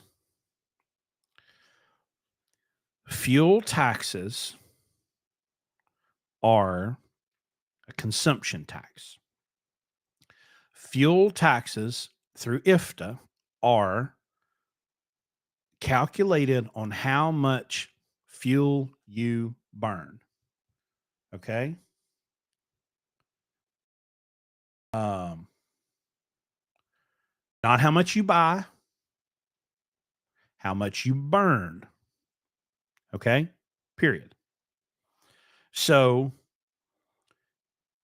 Fuel taxes are a consumption tax. Fuel taxes through IFTA are calculated on how much fuel you burn. Okay. Um, Not how much you buy, how much you burn. Okay. Period. So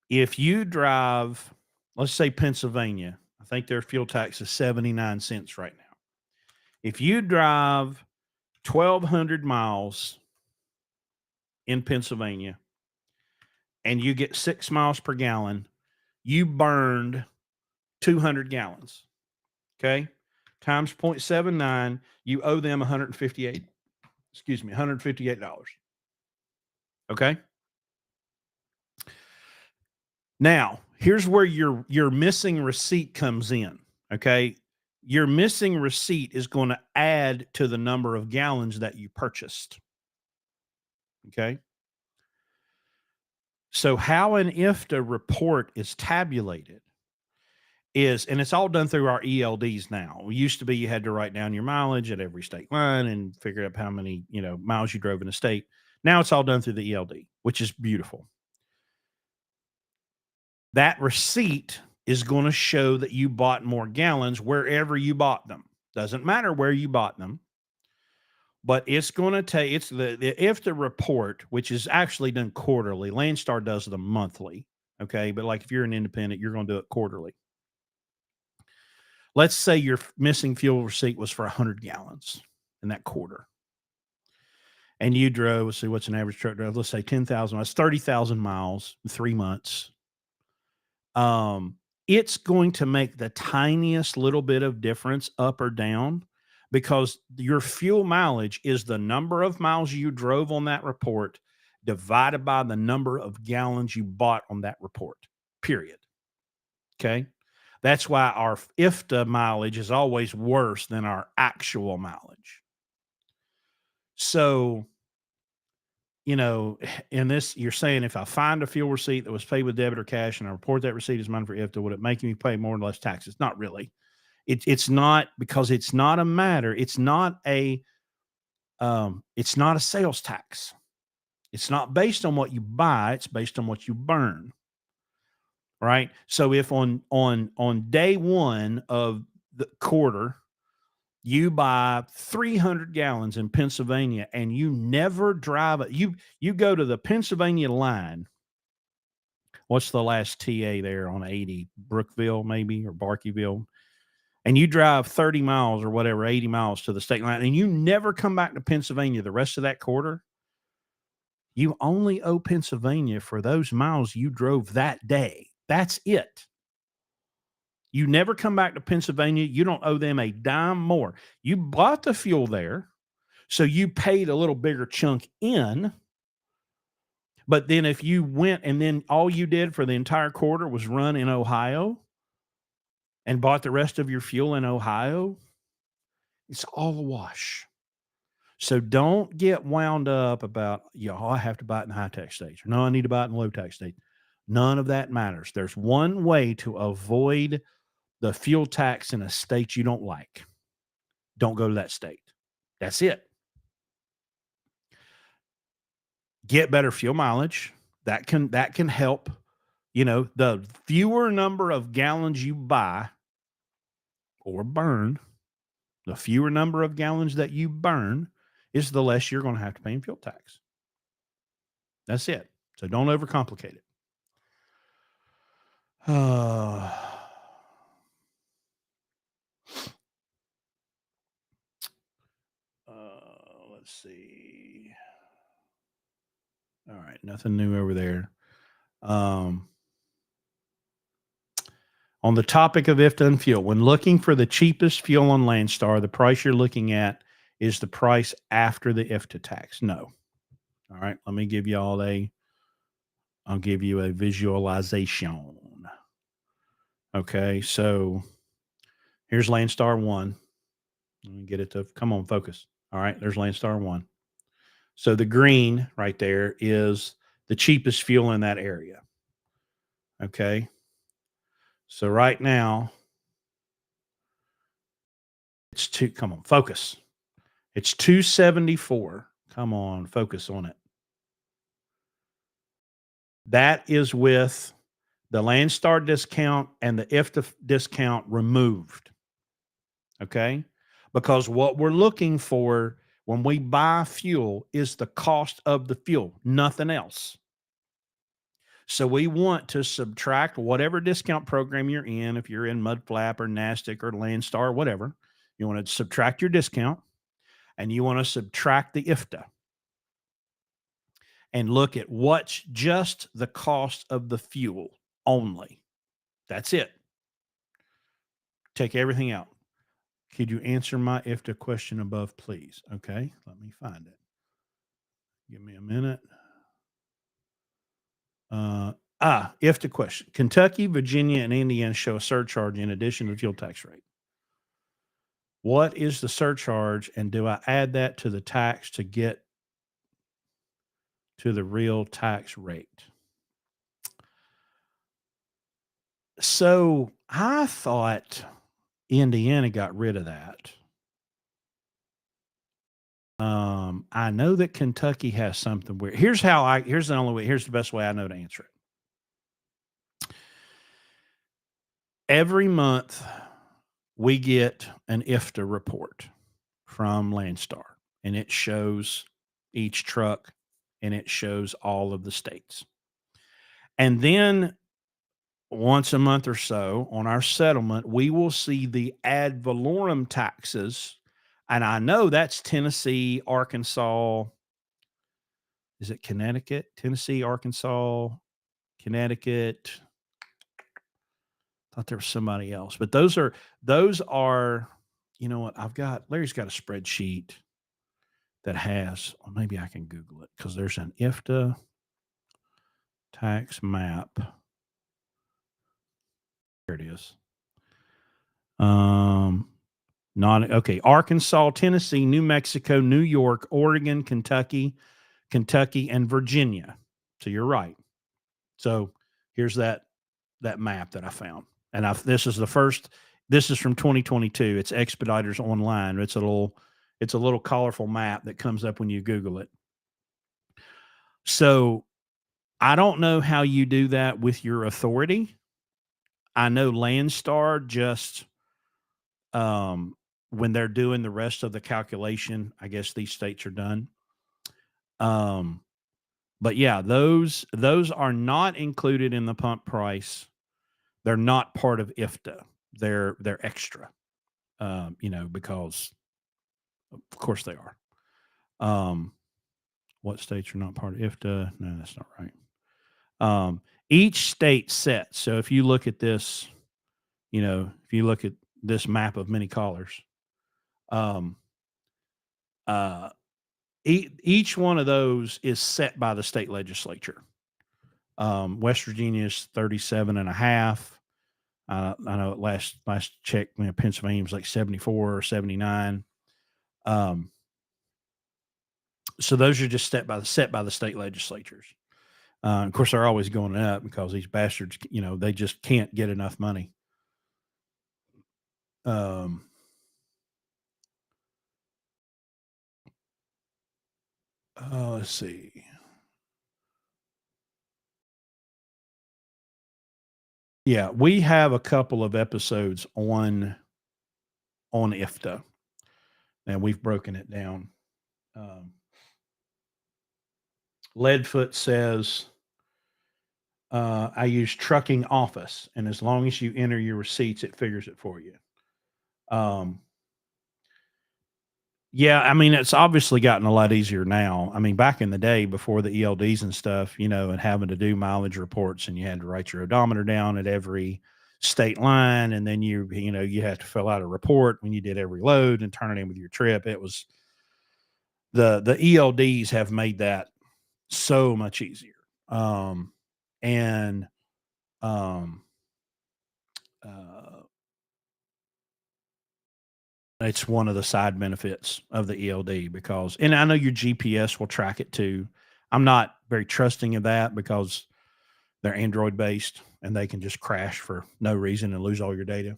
if you drive, let's say Pennsylvania, I think their fuel tax is 79 cents right now. If you drive 1,200 miles in Pennsylvania and you get 6 miles per gallon, you burned 200 gallons. Okay. Times 0.79, you owe them $158. Okay. Now, here's where your missing receipt comes in. Okay. Your missing receipt is going to add to the number of gallons that you purchased. Okay. So, how an IFTA report is tabulated is, and it's all done through our ELDs now. It used to be you had to write down your mileage at every state line and figure out how many, miles you drove in a state. Now it's all done through the ELD, which is beautiful. That receipt is going to show that you bought more gallons wherever you bought them. Doesn't matter where you bought them, but it's going to take, it's if the report, which is actually done quarterly. Landstar does them monthly. Okay. But like if you're an independent, you're going to do it quarterly. Let's say your missing fuel receipt was for 100 gallons in that quarter. And you drove, let's see, what's an average truck drive? Let's say 10,000 miles, 30,000 miles in 3 months. it's going to make the tiniest little bit of difference up or down because your fuel mileage is the number of miles you drove on that report divided by the number of gallons you bought on that report, period. Okay. That's why our IFTA mileage is always worse than our actual mileage. So, in this, you're saying if I find a fuel receipt that was paid with debit or cash and I report that receipt as mine for IFTA, would it make me pay more or less taxes? Not really. It's not, because it's not a matter. It's not a sales tax. It's not based on what you buy. It's based on what you burn. Right. So if on day one of the quarter, you buy 300 gallons in Pennsylvania and you never drive it. You go to the Pennsylvania line. What's the last TA there on 80? Brookville, maybe, or Barkeyville. And you drive 30 miles or whatever, 80 miles to the state line, and you never come back to Pennsylvania the rest of that quarter. You only owe Pennsylvania for those miles you drove that day. That's it. You never come back to Pennsylvania. You don't owe them a dime more. You bought the fuel there, so you paid a little bigger chunk in. But then if you went and then all you did for the entire quarter was run in Ohio and bought the rest of your fuel in Ohio, it's all a wash. So don't get wound up about, I have to buy it in high tax states. Or no, I need to buy it in low tax states. None of that matters. There's one way to avoid the fuel tax in a state you don't like. Don't go to that state. That's it. Get better fuel mileage. That can help. The fewer number of gallons you buy or burn, the fewer number of gallons that you burn is the less you're going to have to pay in fuel tax. That's it. So don't overcomplicate it. Let's see. All right, nothing new over there. On the topic of IFTA and fuel, when looking for the cheapest fuel on Landstar, the price you're looking at is the price after the IFTA tax. No. All right, let me give you I'll give you a visualization. Okay, so here's Landstar 1. Let me get it to come on, focus. All right, there's Landstar 1. So the green right there is the cheapest fuel in that area. Okay. So right now, come on, focus. It's $2.74. Come on, focus on it. That is with the Landstar discount and the IFTA discount removed. Okay. Because what we're looking for when we buy fuel is the cost of the fuel, nothing else. So we want to subtract whatever discount program you're in. If you're in Mudflap or Nastic or Landstar, whatever, you want to subtract your discount and you want to subtract the IFTA and look at what's just the cost of the fuel only. That's it. Take everything out. Could you answer my IFTA question above, please? Okay, let me find it. Give me a minute. IFTA question. Kentucky, Virginia, and Indiana show a surcharge in addition to the fuel tax rate. What is the surcharge, and do I add that to the tax to get to the real tax rate? So I thought Indiana got rid of that. I know that Kentucky has something weird. Here's the best way I know to answer it. Every month we get an IFTA report from Landstar, and it shows each truck and it shows all of the states. And then once a month or so on our settlement, we will see the ad valorem taxes. And I know that's Tennessee, Arkansas. Is it Connecticut? Tennessee, Arkansas, Connecticut. I thought there was somebody else, but those are, you know what? Larry's got a spreadsheet that has, or maybe I can Google it because there's an IFTA tax map. There it is. Not okay. Arkansas, Tennessee, New Mexico, New York, Oregon, Kentucky, and Virginia. So you're right. So here's that map that I found, and this is the first. This is from 2022. It's Expeditors Online. It's a little colorful map that comes up when you Google it. So I don't know how you do that with your authority. I know Landstar just when they're doing the rest of the calculation, I guess these states are done. But yeah, those are not included in the pump price. They're not part of IFTA. They're extra. Because of course they are. What states are not part of IFTA? No, that's not right. Each state sets. So if you look at this, if you look at this map of many colors, um, each one of those is set by the state legislature. West Virginia is 37 and a half. I know last check, Pennsylvania was like 74 or 79. So those are just set by the state legislatures. Of course, they're always going up because these bastards, they just can't get enough money. Let's see. Yeah, we have a couple of episodes on IFTA, and we've broken it down. Leadfoot says, I use trucking office, and as long as you enter your receipts, it figures it for you. Yeah, I mean, it's obviously gotten a lot easier now. I mean, back in the day before the ELDs and stuff, and having to do mileage reports, and you had to write your odometer down at every state line, and then you had to fill out a report when you did every load and turn it in with your trip. It was the ELDs have made that so much easier. And it's one of the side benefits of the ELD and I know your GPS will track it too. I'm not very trusting of that because they're Android based and they can just crash for no reason and lose all your data.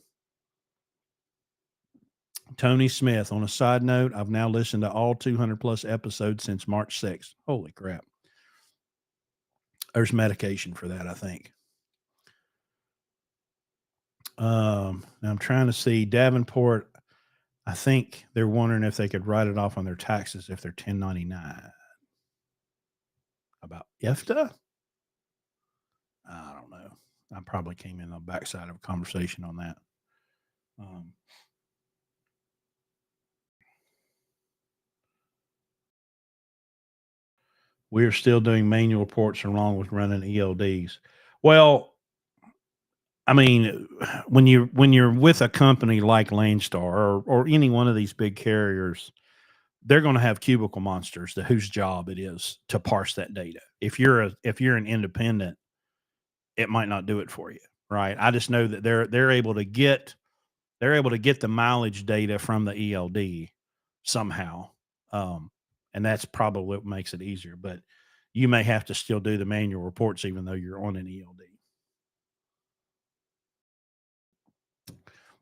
Tony Smith, on a side note, I've now listened to all 200 plus episodes since March 6th. Holy crap. There's medication for that, I think. Now I'm trying to see Davenport. I think they're wondering if they could write it off on their taxes if they're 1099. About IFTA? I don't know. I probably came in on the backside of a conversation on that. We're still doing manual reports along with running ELDs. Well, I mean, when you're with a company like Landstar or any one of these big carriers, they're going to have cubicle monsters whose job it is to parse that data. If you're an independent, it might not do it for you, right? I just know that they're able to get the mileage data from the ELD somehow, and that's probably what makes it easier. But you may have to still do the manual reports even though you're on an ELD.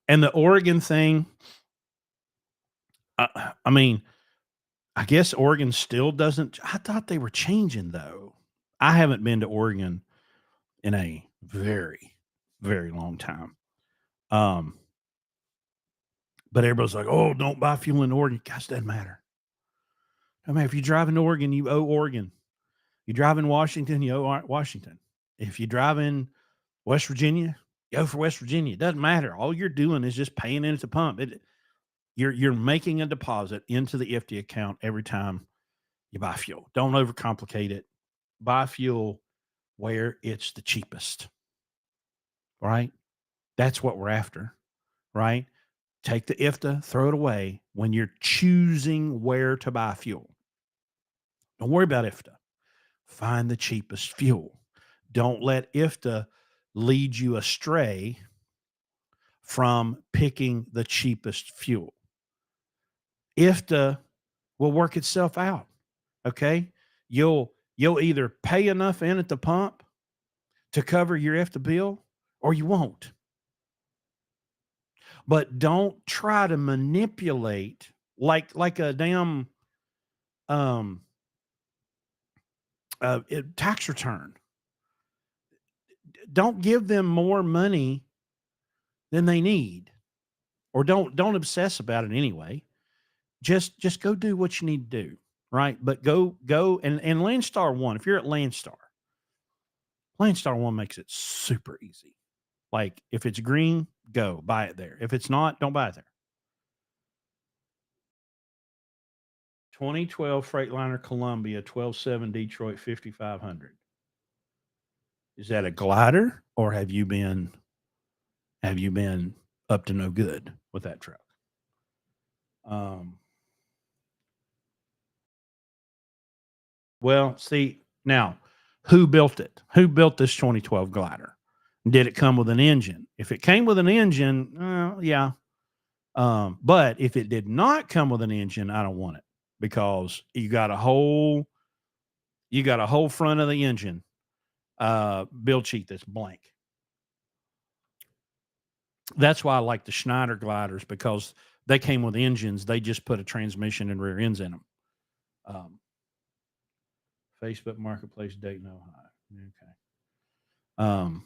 And the Oregon thing, I mean, I guess Oregon still doesn't. I thought they were changing though. I haven't been to Oregon in a very, very long time. But everybody's like, "Oh, don't buy fuel in Oregon." Gosh, doesn't matter. I mean, if you drive in Oregon, you owe Oregon. You drive in Washington, you owe Washington. If you drive in West Virginia, you owe for West Virginia. It doesn't matter. All you're doing is just paying into the pump. You're making a deposit into the IFTA account every time you buy fuel. Don't overcomplicate it. Buy fuel where it's the cheapest. Right? That's what we're after, right? Take the IFTA, throw it away when you're choosing where to buy fuel. Don't worry about IFTA. Find the cheapest fuel. Don't let IFTA lead you astray from picking the cheapest fuel. IFTA will work itself out. Okay. You'll either pay enough in at the pump to cover your IFTA bill or you won't. But don't try to manipulate like a damn um tax return. Don't give them more money than they need, or don't obsess about it anyway. Just go do what you need to do, right? But go and Landstar One. If you're at Landstar One makes it super easy. Like if it's green, go buy it there. If it's not, don't buy it there. 2012 Freightliner Columbia 12.7 Detroit 5500. Is that a glider or have you been up to no good with that truck? Well, see, now who built it? Who built this 2012 glider? Did it come with an engine? If it came with an engine, yeah. But if it did not come with an engine, I don't want it because you got a whole front of the engine build sheet that's blank. That's why I like the Schneider gliders because they came with engines. They just put a transmission and rear ends in them. Facebook Marketplace, Dayton, Ohio. Okay.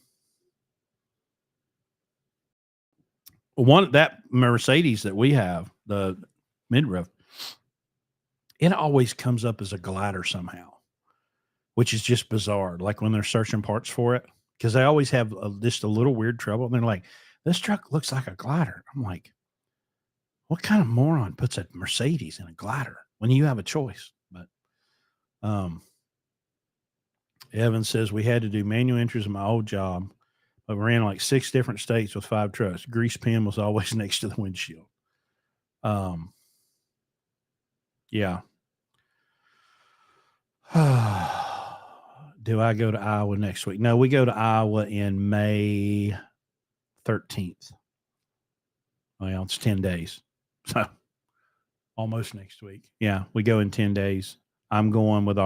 One that Mercedes that we have, the midroof, it always comes up as a glider somehow, which is just bizarre. Like when they're searching parts for it, because they always have just a little weird trouble. And they're like, "This truck looks like a glider." I'm like, "What kind of moron puts a Mercedes in a glider when you have a choice?" But Evan says we had to do manual entries in my old job, but we ran like 6 different states with 5 trucks. Grease pen was always next to the windshield. Yeah. Do I go to Iowa next week? No, we go to Iowa in May 13th. Well, it's 10 days. So almost next week. Yeah, we go in 10 days. I'm going with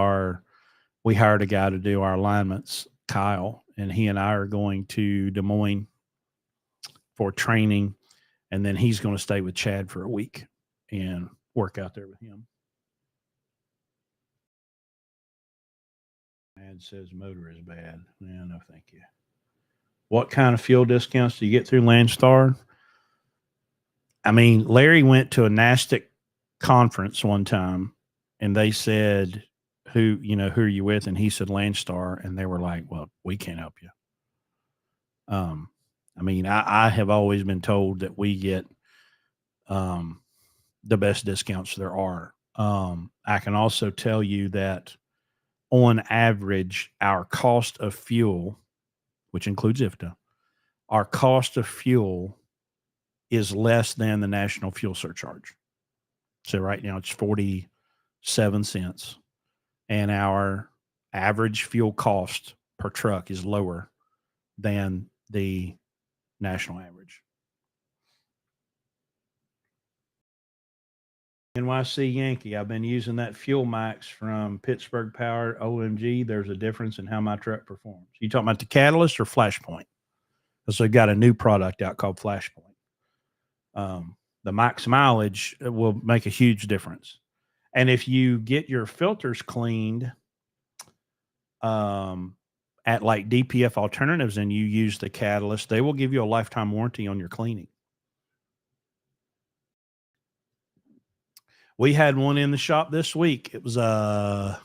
we hired a guy to do our alignments, Kyle, and he and I are going to Des Moines for training. And then he's going to stay with Chad for a week and work out there with him. Ad says motor is bad. Yeah, no, thank you. What kind of fuel discounts do you get through Landstar? I mean, Larry went to a NASTIC conference one time and they said, who are you with? And he said Landstar. And they were like, well, we can't help you. I mean, I have always been told that we get the best discounts there are. I can also tell you that on average, our cost of fuel, which includes IFTA, our cost of fuel is less than the national fuel surcharge. So right now it's 47 cents. And our average fuel cost per truck is lower than the national average. NYC Yankee, I've been using that Fuel Max from Pittsburgh Power. OMG, there's a difference in how my truck performs. You talking about the Catalyst or Flashpoint? Because they've got a new product out called Flashpoint. The max mileage will make a huge difference. And if you get your filters cleaned at like DPF Alternatives and you use the Catalyst, they will give you a lifetime warranty on your cleaning. We had one in the shop this week. It was 19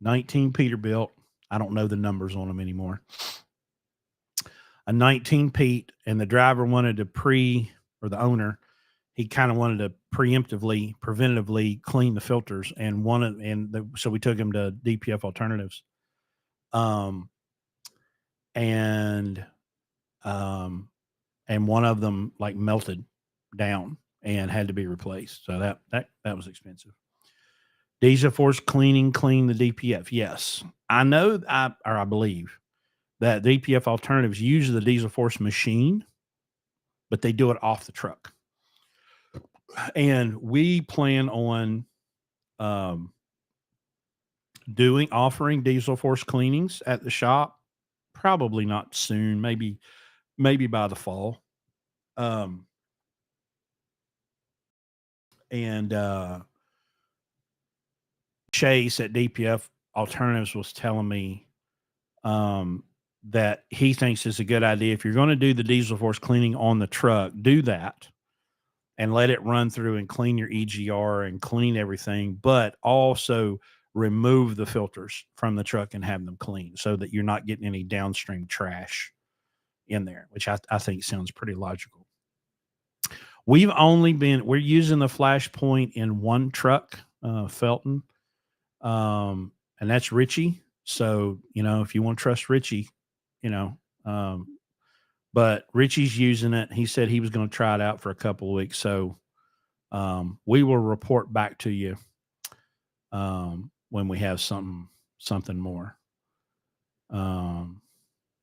Peterbilt. I don't know the numbers on them anymore. A 19 Pete, and the driver wanted to or the owner, he kind of wanted to preventatively clean the filters so we took him to DPF Alternatives. and one of them like melted down and had to be replaced. So that was expensive. Diesel Force clean the DPF. Yes, I know. I believe that DPF Alternatives uses the Diesel Force machine, but they do it off the truck. And we plan on um, offering Diesel Force cleanings at the shop. Probably not soon. Maybe by the fall. Um, and Chase at DPF Alternatives was telling me that he thinks it's a good idea. If you're going to do the Diesel Force cleaning on the truck, do that and let it run through and clean your EGR and clean everything, but also remove the filters from the truck and have them clean so that you're not getting any downstream trash in there, which I think sounds pretty logical. We're using the Flashpoint in one truck, Felton, and that's Richie. So, if you want to trust Richie, you know, but Richie's using it. He said he was going to try it out for a couple of weeks. So, we will report back to you, when we have something more.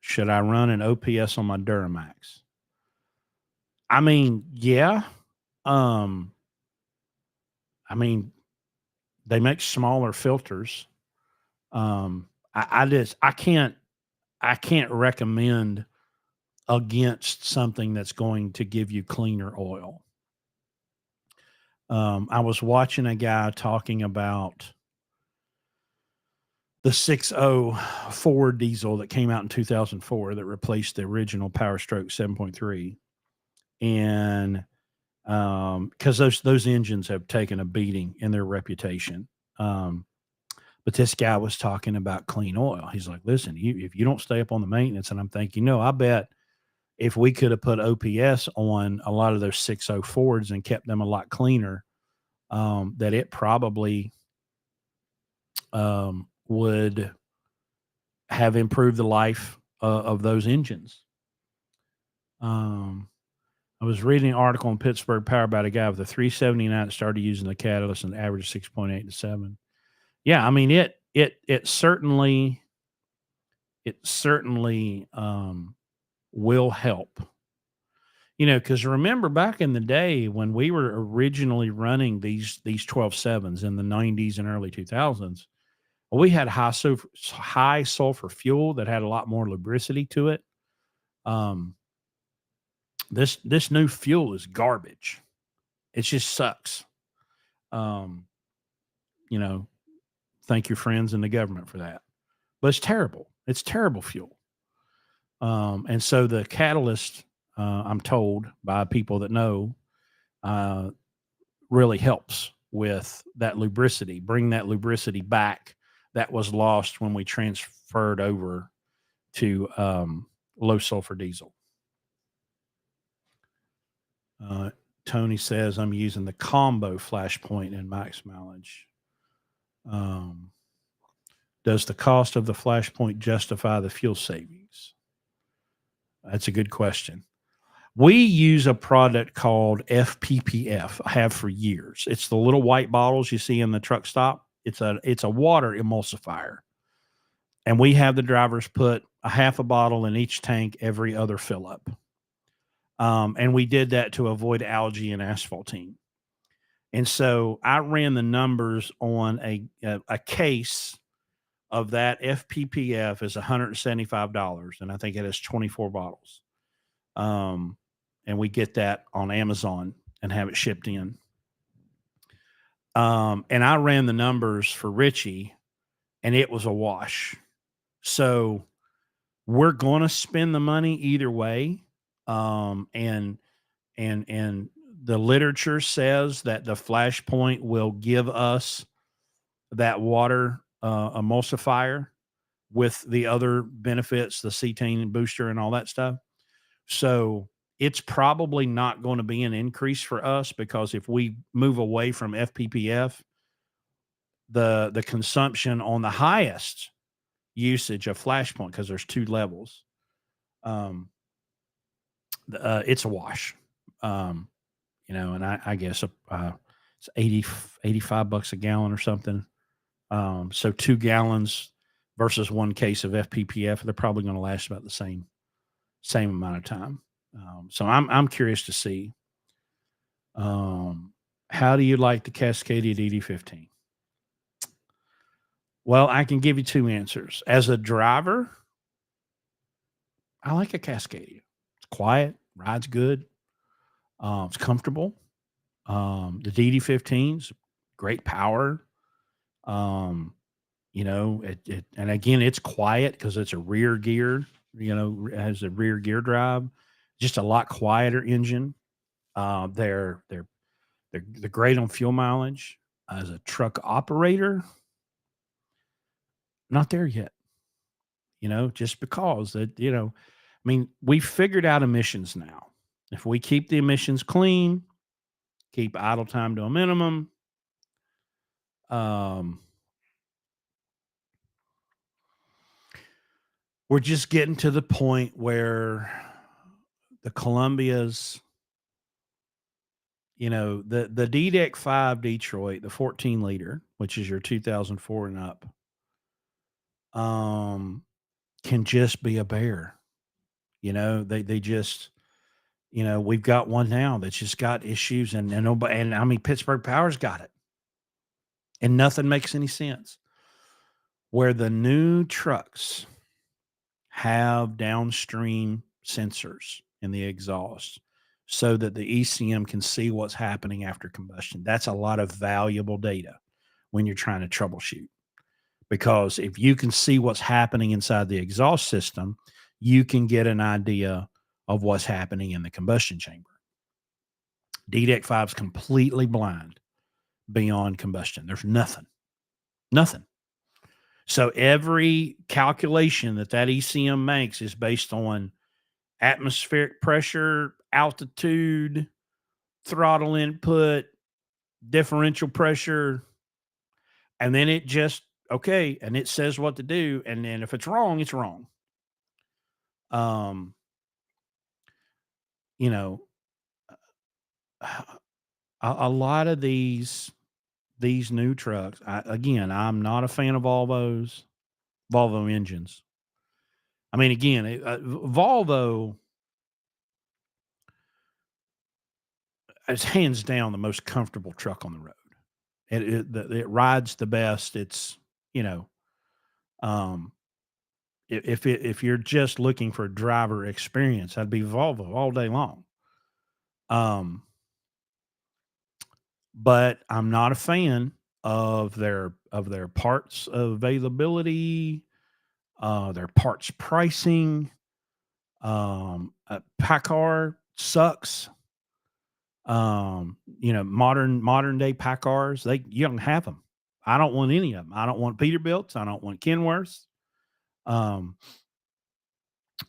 Should I run an OPS on my Duramax? I mean, yeah. I mean, they make smaller filters. I can't recommend against something that's going to give you cleaner oil. I was watching a guy talking about the 6.0 Ford diesel that came out in 2004 that replaced the original Power Stroke 7.3. And because those engines have taken a beating in their reputation. But this guy was talking about clean oil. He's like, listen, if you don't stay up on the maintenance, and I'm thinking, I bet if we could have put OPS on a lot of those 6.0 Fords and kept them a lot cleaner, that it probably would have improved the life of those engines. I was reading an article in Pittsburgh Power about a guy with a 379 that started using the catalyst and averaged 6.8 to 7. Yeah, I mean it certainly will help. Because remember back in the day when we were originally running these 12.7s in the 90s and early 2000s, we had high sulfur fuel that had a lot more lubricity to it. This new fuel is garbage. It just sucks. Thank your friends in the government for that. But it's terrible. It's terrible fuel. And so the catalyst, I'm told by people that know, really helps with that lubricity, bring that lubricity back that was lost when we transferred over to low sulfur diesel. Tony says I'm using the combo Flashpoint in max mileage. Does the cost of the Flashpoint justify the fuel savings? That's a good question. We use a product called FPPF. I have for years. It's the little white bottles you see in the truck stop. It's a water emulsifier. And we have the drivers put a half a bottle in each tank every other fill up. And we did that to avoid algae and asphaltene. And so I ran the numbers on a case of that FPPF is $175, and I think it has 24 bottles. And we get that on Amazon and have it shipped in. And I ran the numbers for Richie, and it was a wash. So we're going to spend the money either way. And the literature says that the Flashpoint will give us that water emulsifier with the other benefits, the cetane booster and all that stuff. So it's probably not going to be an increase for us, because if we move away from FPPF, the consumption on the highest usage of Flashpoint, because there's two levels, Um, it's a wash. Um, and I guess it's 85 bucks a gallon or something. So 2 gallons versus 1 case of FPPF, they're probably going to last about the same amount of time. So I'm curious to see, how do you like the Cascadia DD15? Well, I can give you two answers. As a driver, I like a Cascadia. It's quiet, rides good, it's comfortable. The DD15's great power. Um, and again, it's quiet because it's a rear gear. It has a rear gear drive. Just a lot quieter engine. They're great on fuel mileage. As a truck operator, not there yet. Just because I mean, we figured out emissions now. If we keep the emissions clean, keep idle time to a minimum, um, we're just getting to the point where the Columbias, the DDEC 5 Detroit, the 14 liter, which is your 2004 and up, can just be a bear. They just, we've got one now that's just got issues, and nobody, and I mean, Pittsburgh Power's got it, and nothing makes any sense. Where the new trucks have downstream sensors in the exhaust so that the ECM can see what's happening after combustion. That's a lot of valuable data when you're trying to troubleshoot. Because if you can see what's happening inside the exhaust system, you can get an idea of what's happening in the combustion chamber. DDEC 5 is completely blind beyond combustion. There's nothing. So every calculation that ECM makes is based on atmospheric pressure, altitude, throttle input, differential pressure, and then it just and it says what to do, and then if it's wrong, it's wrong. Um, you know, a lot of these new trucks. I'm not a fan of Volvo engines. I mean, again, Volvo is hands down the most comfortable truck on the road. It rides the best. It's um, if you're just looking for driver experience, I'd be Volvo all day long. But I'm not a fan of their parts availability, their parts pricing. PACCAR sucks. Modern day PACCARs, you don't have them. I don't want any of them. I don't want Peterbilts. I don't want Kenworths. And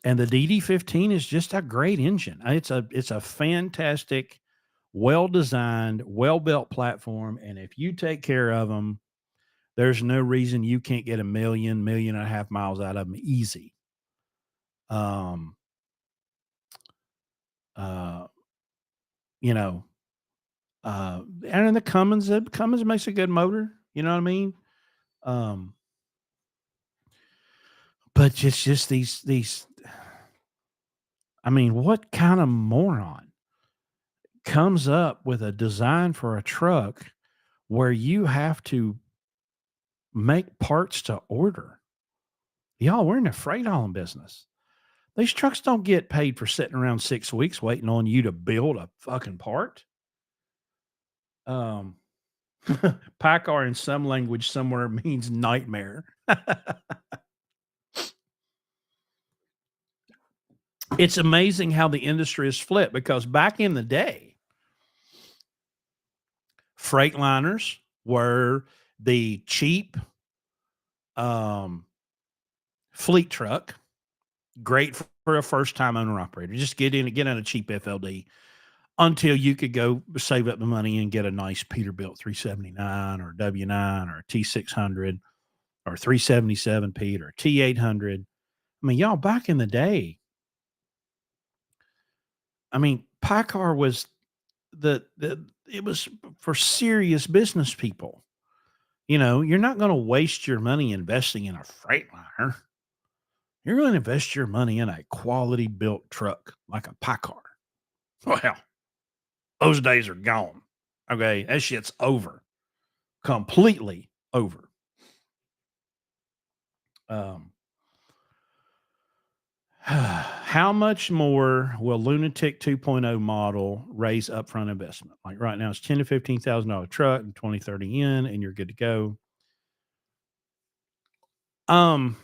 the DD15 is just a great engine. It's a fantastic, well designed, well built platform. And if you take care of them, there's no reason you can't get a million and a half miles out of them easy. Um, uh, you know, and in the Cummins makes a good motor. You know what I mean? Um, but just these. I mean, what kind of moron comes up with a design for a truck where you have to make parts to order? Y'all, we're in the freight hauling business. These trucks don't get paid for sitting around 6 weeks waiting on you to build a fucking part. PACCAR in some language somewhere means nightmare. It's amazing how the industry has flipped, because back in the day, Freightliners were the cheap fleet truck, great for a first time owner operator. Just get in a cheap FLD until you could go save up the money and get a nice Peterbilt 379 or W9 or T600 or 377 Pete or T800. I mean, y'all, back in the day, I mean, PACCAR was the it was for serious business people. You're not going to waste your money investing in a Freightliner. You're going to invest your money in a quality built truck like a PACCAR. Well, those days are gone. Okay, that shit's over, completely over. Um, how much more will Lunatic 2.0 model raise upfront investment? Like right now, it's $10,000 to $15,000 truck and 2030 in, and you're good to go. Um,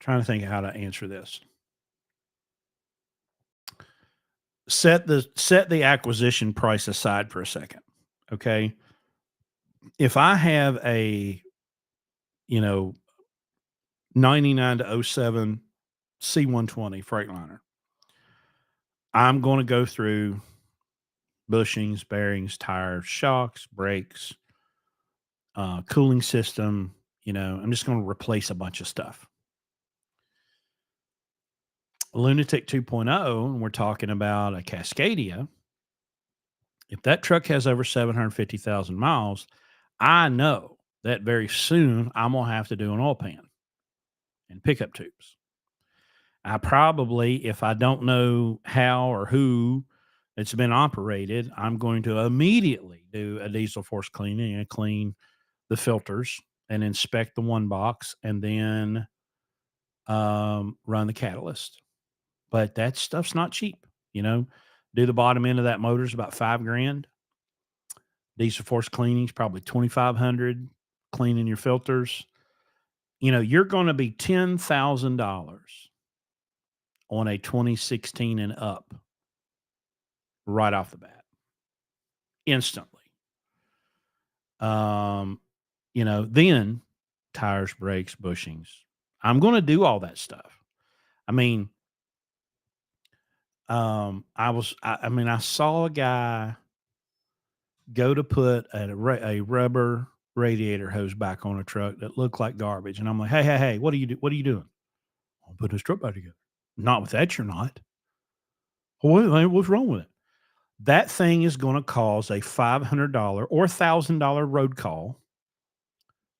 trying to think how to answer this. Set the acquisition price aside for a second. Okay. If I have a, you know, 99 to '07 C120 Freightliner, I'm going to go through bushings, bearings, tires, shocks, brakes, cooling system. I'm just going to replace a bunch of stuff. Lunatic 2.0, and we're talking about a Cascadia. If that truck has over 750,000 miles, I know that very soon I'm going to have to do an oil pan and pickup tubes. I probably, if I don't know how or who it's been operated, I'm going to immediately do a diesel force cleaning and clean the filters and inspect the one box and then run the catalyst. But that stuff's not cheap. You know, do the bottom end of that motor is about $5,000. Diesel force cleaning is probably 2,500. Cleaning your filters, you're going to be $10,000 on a 2016 and up right off the bat, instantly. Um, then tires, brakes, bushings. I'm going to do all that stuff. I mean, I saw a guy go to put a rubber radiator hose back on a truck that looked like garbage, and I'm like, hey, what are you doing? I'm putting this truck back together. Not with that, you're not. What's wrong with it? That thing is going to cause a $500 or $1,000 road call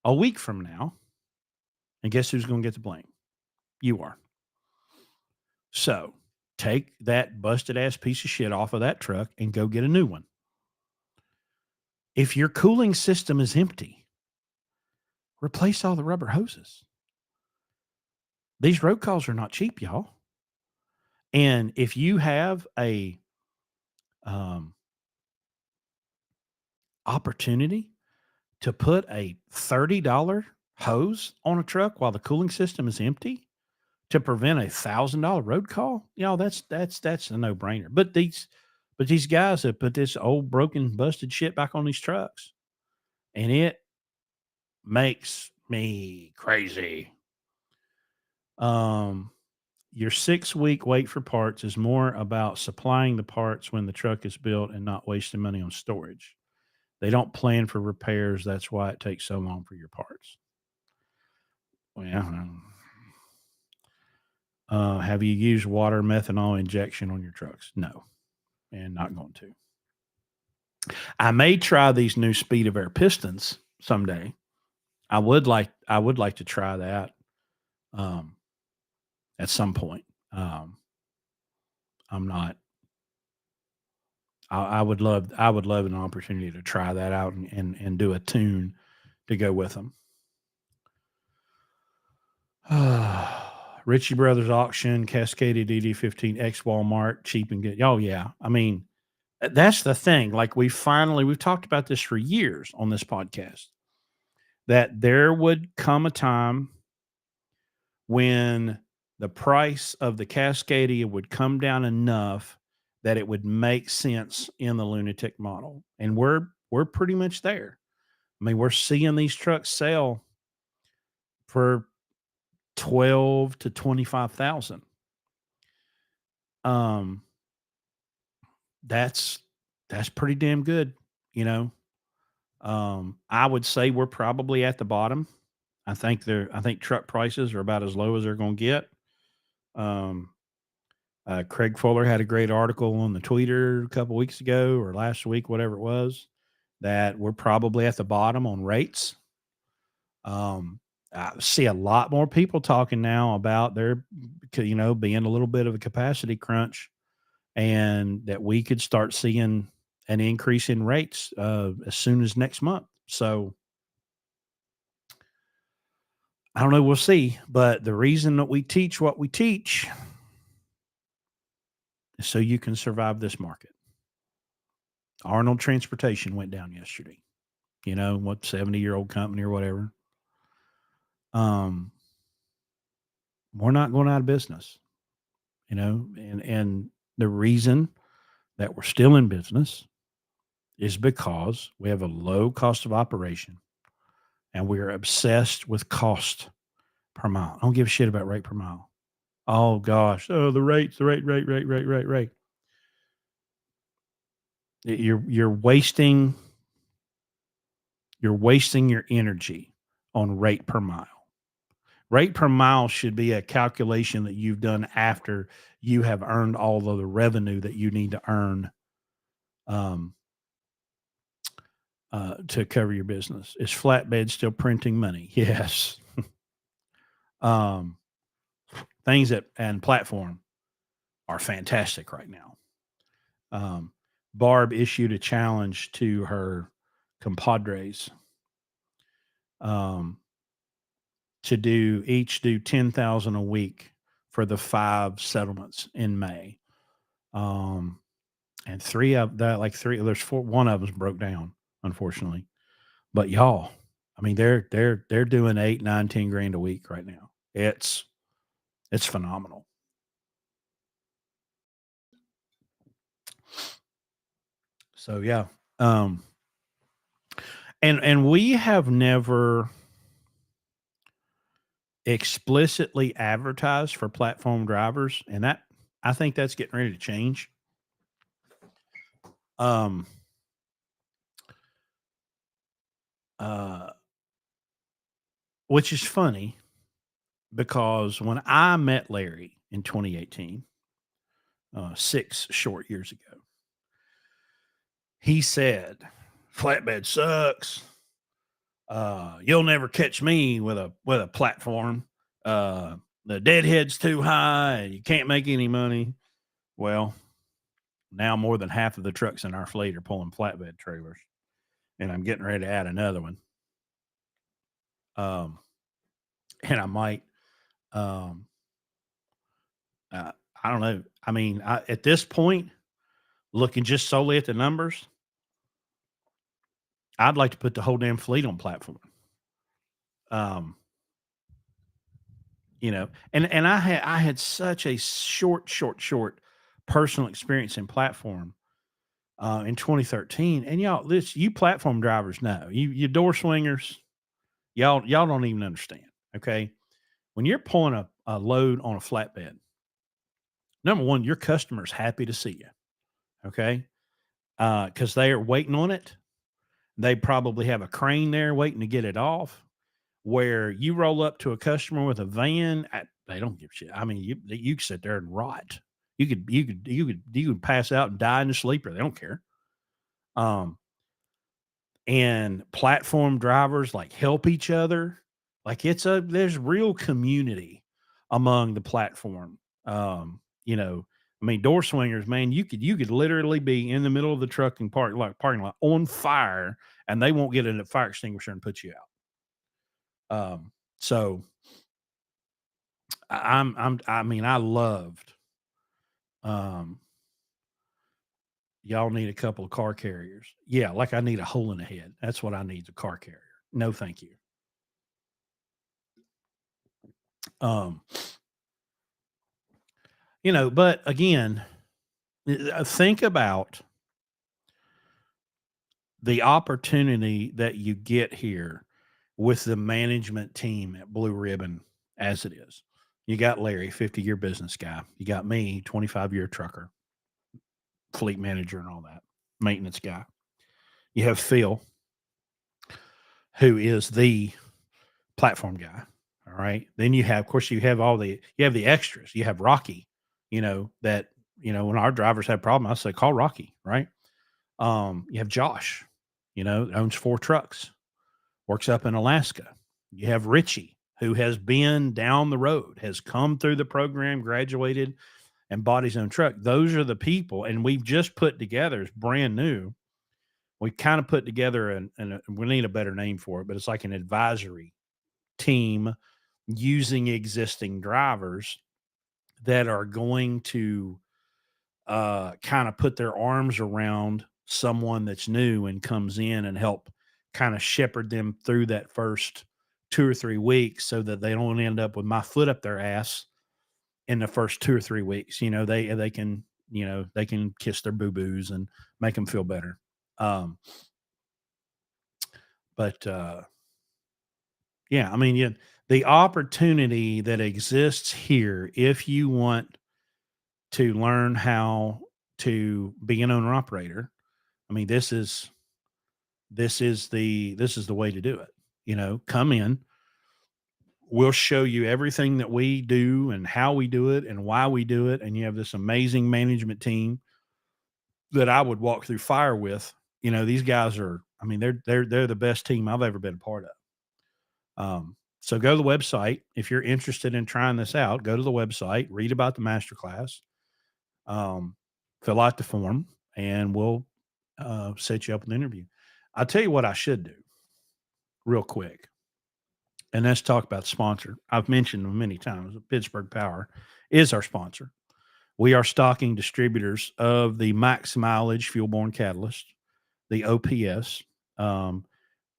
a week from now. And guess who's going to get the blame? You are. So take that busted ass piece of shit off of that truck and go get a new one. If your cooling system is empty, replace all the rubber hoses. These road calls are not cheap, y'all. And if you have a opportunity to put a $30 hose on a truck while the cooling system is empty to prevent a $1,000 road call, that's a no brainer. But these guys have put this old broken busted shit back on these trucks, and it makes me crazy. Your 6-week wait for parts is more about supplying the parts when the truck is built and not wasting money on storage. They don't plan for repairs. That's why it takes so long for your parts. Well, have you used water methanol injection on your trucks? No, and not going to. I may try these new speed of air pistons someday. I would like to try that um, at some point. I'm not. I would love an opportunity to try that out and do a tune to go with them. Ritchie Brothers auction, Cascadia DD15 X Walmart, cheap and good. Oh yeah, I mean that's the thing. Like we've talked about this for years on this podcast, that there would come a time when the price of the Cascadia would come down enough that it would make sense in the lunatic model. And we're pretty much there. I mean, we're seeing these trucks sell for 12 to 25,000. Um that's that's pretty damn good, you know. I would say we're probably at the bottom. I think truck prices are about as low as they're going to get. Um, Craig Fuller had a great article on the Tweeter a couple weeks ago or last week, whatever it was, that we're probably at the bottom on rates. I see a lot more people talking now about there, being a little bit of a capacity crunch, and that we could start seeing an increase in rates as soon as next month. So I don't know. We'll see. But the reason that we teach what we teach is so you can survive this market. Arnold Transportation went down yesterday. What 70-year-old company or whatever. Um, we're not going out of business. And the reason that we're still in business is because we have a low cost of operation and we're obsessed with cost per mile. I don't give a shit about rate per mile. Oh gosh. Oh, the rates, the rate. You're wasting your energy on rate per mile. Rate per mile should be a calculation that you've done after you have earned all of the revenue that you need to earn um, to cover your business. Is flatbed still printing money? Yes. um, Things that and platform are fantastic right now. Um, Barb issued a challenge to her compadres um, to do 10,000 a week for the 5 settlements in May. And there's 4, one of them's broke down, unfortunately. But y'all, I mean, they're doing 8, 9, 10 grand a week right now. It's phenomenal. So yeah. Um, and we have never explicitly advertised for platform drivers, and that I think that's getting ready to change. Um, uh, which is funny because when I met Larry in 2018, 6 short years ago, he said, "Flatbed sucks. You'll never catch me with a platform. The deadhead's too high, and you can't make any money." Well, now more than half of the trucks in our fleet are pulling flatbed trailers, and I'm getting ready to add another one. And I might, um, I don't know. I mean, at this point, looking just solely at the numbers, I'd like to put the whole damn fleet on platform. Um, and I had such a short personal experience in platform in 2013. And y'all, you platform drivers know, you door swingers, y'all don't even understand. Okay, when you're pulling a load on a flatbed, number one, your customer's happy to see you. Okay, because they are waiting on it. They probably have a crane there waiting to get it off. Where you roll up to a customer with a van, they don't give a shit. I mean, you could sit there and rot. You could pass out and die in the sleeper. They don't care. Um, and platform drivers like help each other. Like there's real community among the platform. I mean, door swingers, man, you could literally be in the middle of the trucking parking lot on fire, and they won't get in a fire extinguisher and put you out. So I mean, I loved, um, y'all need a couple of car carriers. Yeah, like I need a hole in the head. That's what I need, a car carrier. No, thank you. Um, but again, think about the opportunity that you get here with the management team at Blue Ribbon as it is. You got Larry, 50-year business guy. You got me, 25-year trucker, fleet manager and all that, maintenance guy. You have Phil, who is the platform guy. All right. Then you have, of course, you have the extras. You have Rocky, that, when our drivers have problems, I say, call Rocky. Right. You have Josh, that owns 4 trucks, works up in Alaska. You have Richie, who has been down the road, has come through the program, graduated, and bought his own truck. Those are the people. And we've just put together, it's brand new. We kind of put together, and we need a better name for it, but it's like an advisory team using existing drivers that are going to kind of put their arms around someone that's new and comes in and help kind of shepherd them through that first 2 or 3 weeks so that they don't end up with my foot up their ass in the first 2 or 3 weeks. They can kiss their boo-boos and make them feel better. But yeah, I mean, the opportunity that exists here, if you want to learn how to be an owner operator, I mean, this is the way to do it. Come in, we'll show you everything that we do and how we do it and why we do it. And you have this amazing management team that I would walk through fire with. These guys are, I mean, they're the best team I've ever been a part of. So go to the website. If you're interested in trying this out, go to the website, read about the masterclass, fill out the form, and we'll set you up with an interview. I'll tell you what I should do real quick. And let's talk about the sponsor. I've mentioned them many times. Pittsburgh Power is our sponsor. We are stocking distributors of the max mileage fuel-borne catalyst, the OPS.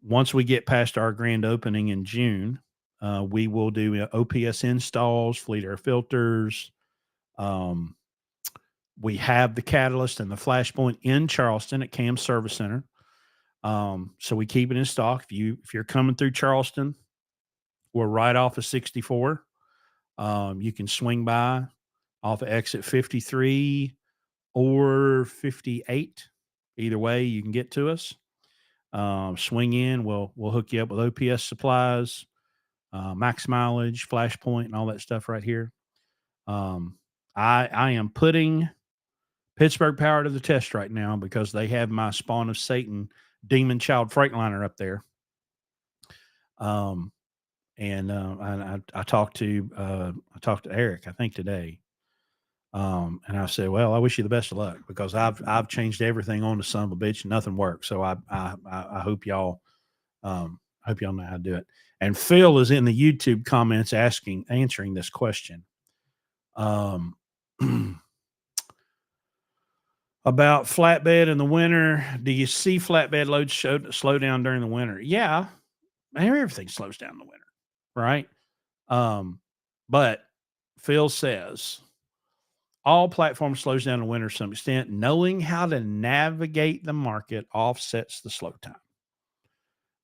Once we get past our grand opening in June, we will do OPS installs, fleet air filters. We have the catalyst and the flashpoint in Charleston at Cam Service Center. So we keep it in stock. If you're coming through Charleston, we're right off of 64. You can swing by off of exit 53 or 58. Either way, you can get to us. Swing in. We'll hook you up with OPS supplies, max mileage, flashpoint, and all that stuff right here. I am putting Pittsburgh Power to the test right now because they have my Spawn of Satan Demon Child Freightliner up there. I talked to Eric, I think today. And I said, well, I wish you the best of luck because I've changed everything on the son of a bitch and nothing works. So I hope y'all know how to do it. And Phil is in the YouTube comments answering this question. About flatbed in the winter. Do you see flatbed loads slow down during the winter? Yeah. Everything slows down in the winter, right? But Phil says all platforms slows down in the winter to some extent. Knowing how to navigate the market offsets the slow time.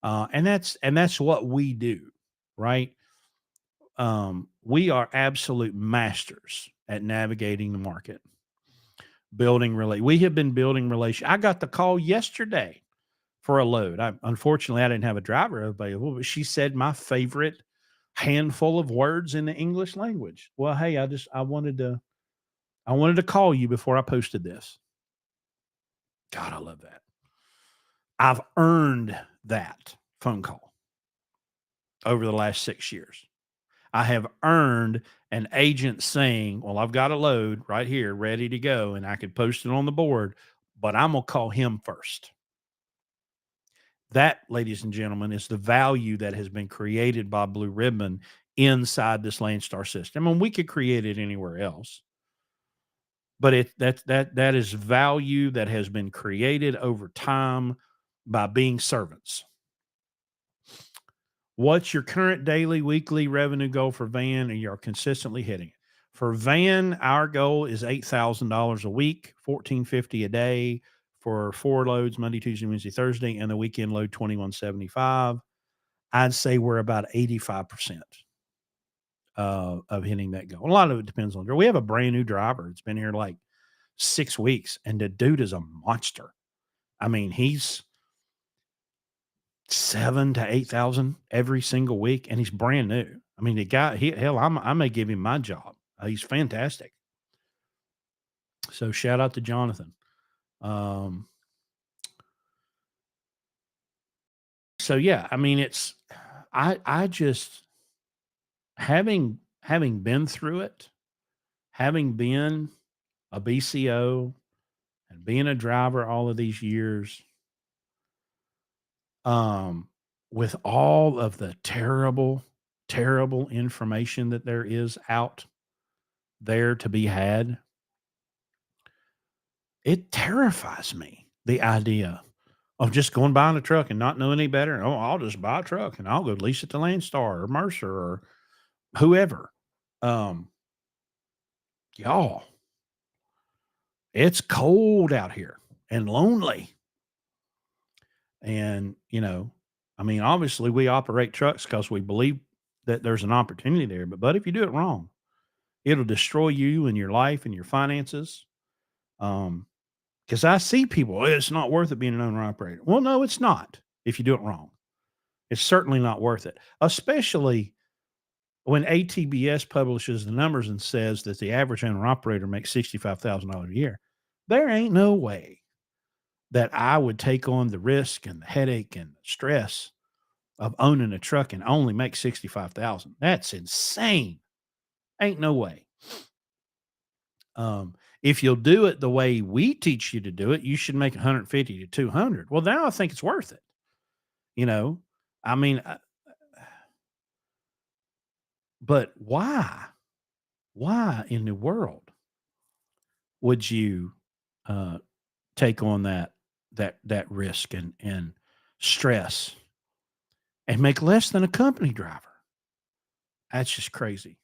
And that's what we do, right? We are absolute masters at navigating the market, we have been building relations. I got the call yesterday for a load. Unfortunately, I didn't have a driver available, but she said my favorite handful of words in the English language. Well, hey, I wanted to call you before I posted this. God, I love that. I've earned that phone call over the last 6 years. I have earned an agent saying, well, I've got a load right here ready to go and I could post it on the board, but I'm going to call him first. That, ladies and gentlemen, is the value that has been created by Blue Ribbon inside this Landstar system. And we could create it anywhere else. But that is value that has been created over time by being servants. What's your current daily, weekly revenue goal for van, and you're consistently hitting it? For van, our goal is $8,000 a week, $1,450 a day for 4 loads, Monday, Tuesday, Wednesday, Thursday, and the weekend load $2,175. I'd say we're about 85% of hitting that goal. A lot of it depends on. We have a brand new driver. It's been here like 6 weeks, and the dude is a monster. I mean, he's 7 to 8,000 every single week, and he's brand new. I mean, the guy, hell, I may give him my job. He's fantastic. So shout out to Jonathan. Um, so yeah, I mean, I just having been through it, having been a BCO and being a driver all of these years, um, with all of the terrible, terrible information that there is out there to be had, it terrifies me, the idea of just going buying a truck and not knowing any better. Oh, I'll just buy a truck and I'll go lease it to Landstar or Mercer or whoever. Um, y'all, it's cold out here and lonely. And, I mean, obviously we operate trucks because we believe that there's an opportunity there. But if you do it wrong, it'll destroy you and your life and your finances. Because I see people, "Well, it's not worth it being an owner operator." Well, no, it's not if you do it wrong. It's certainly not worth it, especially when ATBS publishes the numbers and says that the average owner operator makes $65,000 a year. There ain't no way that I would take on the risk and the headache and the stress of owning a truck and only make 65,000. That's insane. Ain't no way. If you'll do it the way we teach you to do it, you should make 150 to 200. Well, now I think it's worth it. You know, I mean, but why? Why in the world would you uh, take on that risk and stress and make less than a company driver? That's just crazy.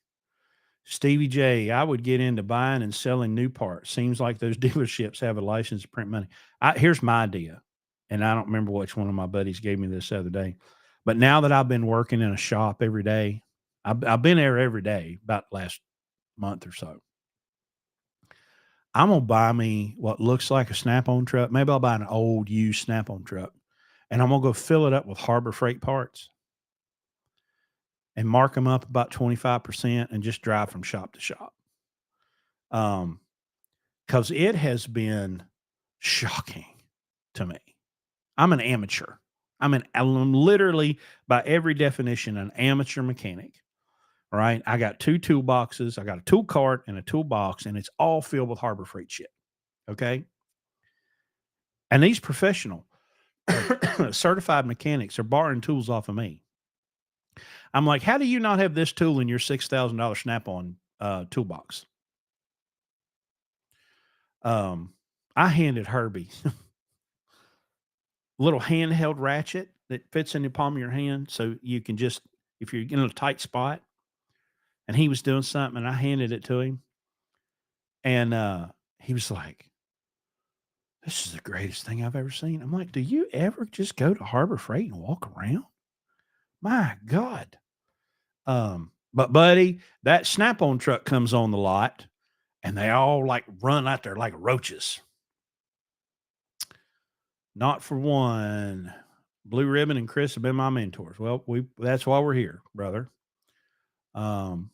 Stevie J, I would get into buying and selling new parts. Seems like those dealerships have a license to print money. Here's my idea, and I don't remember which one of my buddies gave me this the other day. But now that I've been working in a shop every day, I've been there every day about the last month or so. I'm gonna buy me what looks like a Snap-on truck. Maybe I'll buy an old used Snap-on truck, and I'm gonna go fill it up with Harbor Freight parts and mark them up about 25% and just drive from shop to shop. Um, because it has been shocking to me. I'm an amateur. I'm literally, by every definition, an amateur mechanic. Right? I got two toolboxes. I got a tool cart and a toolbox, and it's all filled with Harbor Freight shit. Okay. And these professional certified mechanics are borrowing tools off of me. I'm like, how do you not have this tool in your $6,000 Snap-on toolbox? I handed Herbie a little handheld ratchet that fits in the palm of your hand, so you can just, if you're in a tight spot, and he was doing something, and I handed it to him, and he was like, "This is the greatest thing I've ever seen." I'm like, "Do you ever just go to Harbor Freight and walk around? My God." But buddy, that Snap-on truck comes on the lot and they all like run out there like roaches. Not for one. Blue Ribbon and Chris have been my mentors. Well, that's why we're here, brother. Um,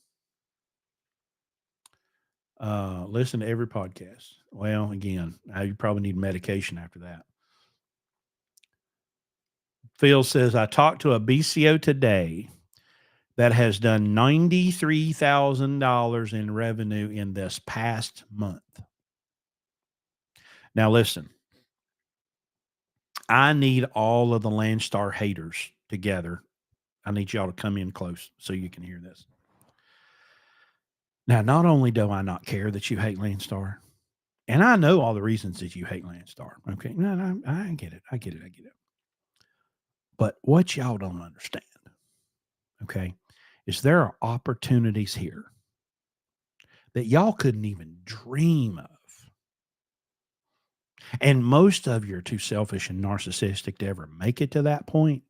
listen to every podcast. Well, again, you probably need medication after that. Phil says, I talked to a BCO today that has done $93,000 in revenue in this past month. Now, listen, I need all of the Landstar haters together. I need y'all to come in close so you can hear this. Now, not only do I not care that you hate Landstar, and I know all the reasons that you hate Landstar. Okay. No, I get it. I get it. But what y'all don't understand, okay, is there are opportunities here that y'all couldn't even dream of. And most of you are too selfish and narcissistic to ever make it to that point,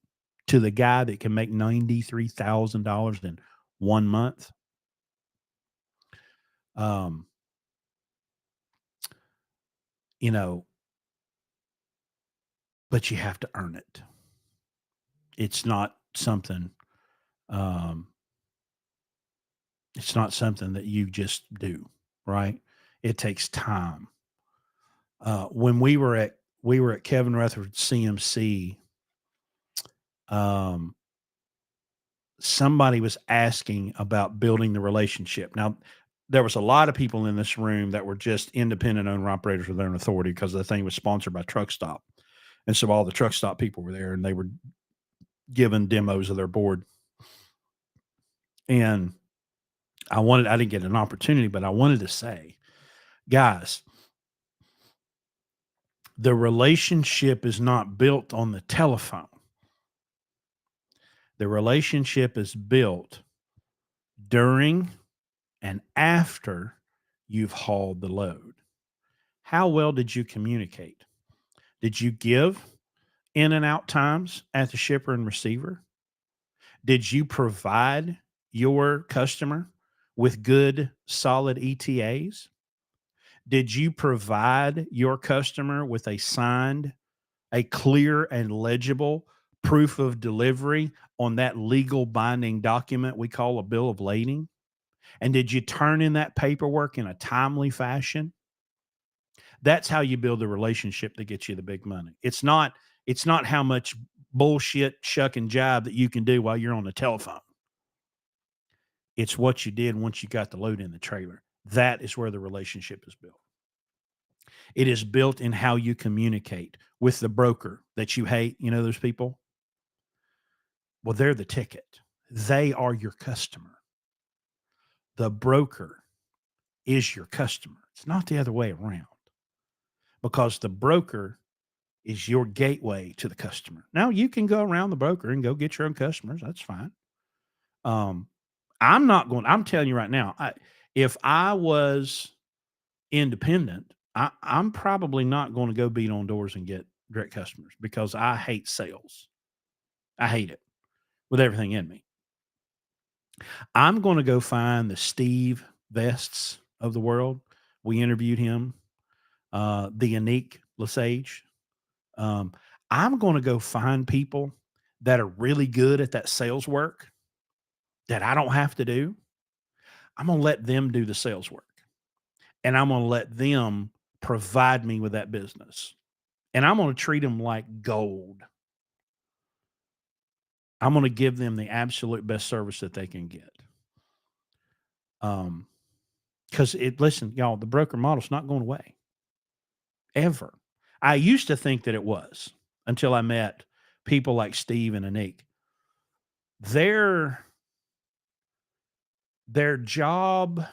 to the guy that can make $93,000 in 1 month. Um, you know, but you have to earn it. it's not something um, it's not something that you just do, right? It takes time. When we were at Kevin Rutherford's CMC, um, somebody was asking about building the relationship. Now, there was a lot of people in this room that were just independent owner operators with their own authority because the thing was sponsored by Truck Stop. And so all the Truck Stop people were there and they were given demos of their board. And I didn't get an opportunity, but I wanted to say, guys, the relationship is not built on the telephone. The relationship is built during and after you've hauled the load. How well did you communicate? Did you give in and out times at the shipper and receiver? Did you provide your customer with good, solid ETAs? Did you provide your customer with a clear and legible proof of delivery on that legal binding document we call a bill of lading? And did you turn in that paperwork in a timely fashion? That's how you build a relationship that gets you the big money. It's not how much bullshit shuck and jive that you can do while you're on the telephone. It's what you did once you got the load in the trailer. That is where the relationship is built. It is built in how you communicate with the broker that you hate. You know those people? Well, they're the ticket. They are your customer. The broker is your customer. It's not the other way around because the broker is your gateway to the customer. Now you can go around the broker and go get your own customers. That's fine. Um, I'm telling you right now, if I was independent, I'm probably not going to go beat on doors and get direct customers because I hate sales. I hate it with everything in me. I'm going to go find the Steve Vests of the world. We interviewed him, the Unique Lesage. Um, I'm going to go find people that are really good at that sales work that I don't have to do. I'm going to let them do the sales work and I'm going to let them provide me with that business. And I'm going to treat them like gold. I'm going to give them the absolute best service that they can get. Because listen, y'all, the broker model's not going away ever. I used to think that it was until I met people like Steve and Anik. Their job,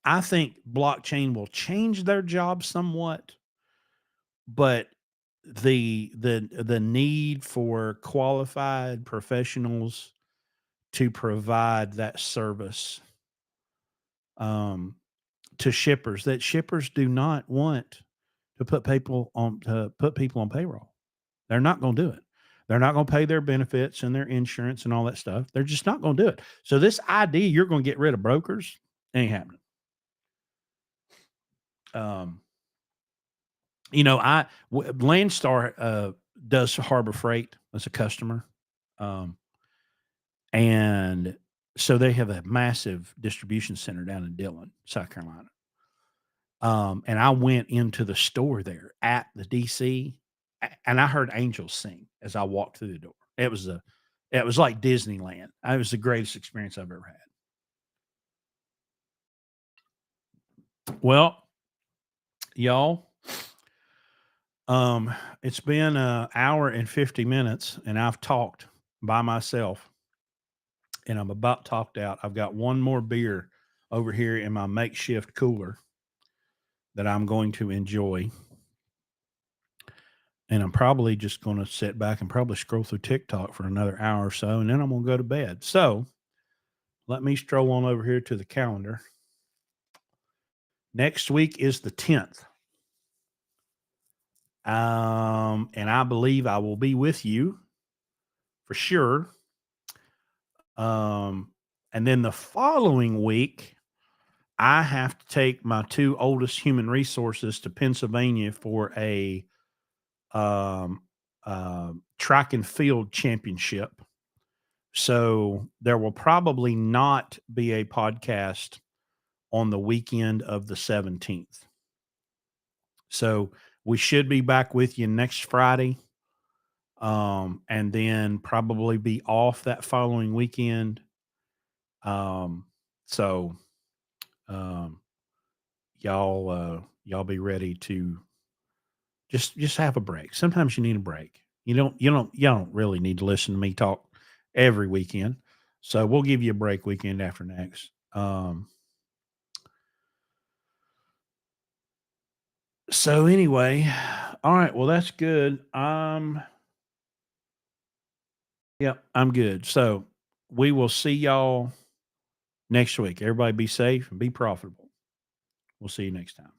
I think blockchain will change their job somewhat, but the need for qualified professionals to provide that service um, to shippers that shippers do not want to put people on payroll. They're not going to do it. They're not going to pay their benefits and their insurance and all that stuff. They're just not going to do it. So this idea you're going to get rid of brokers ain't happening. Um, Landstar does Harbor Freight as a customer, um, and so they have a massive distribution center down in Dillon, South Carolina. And I went into the store there at the DC, and I heard angels sing as I walked through the door. It was like Disneyland. It was the greatest experience I've ever had. Well, y'all, it's been an hour and 50 minutes, and I've talked by myself, and I'm about talked out. I've got one more beer over here in my makeshift cooler that I'm going to enjoy. And I'm probably just going to sit back and probably scroll through TikTok for another hour or so, and then I'm going to go to bed. So let me stroll on over here to the calendar. Next week is the 10th. And I believe I will be with you for sure. And then the following week, I have to take my two oldest human resources to Pennsylvania for a track and field championship. So there will probably not be a podcast on the weekend of the 17th. So we should be back with you next Friday. And then probably be off that following weekend. Um, so um, y'all be ready to just have a break. Sometimes you need a break. You don't really need to listen to me talk every weekend. So we'll give you a break weekend after next. So anyway, all right. Well, that's good. Yeah, I'm good. So we will see y'all next week. Everybody be safe and be profitable. We'll see you next time.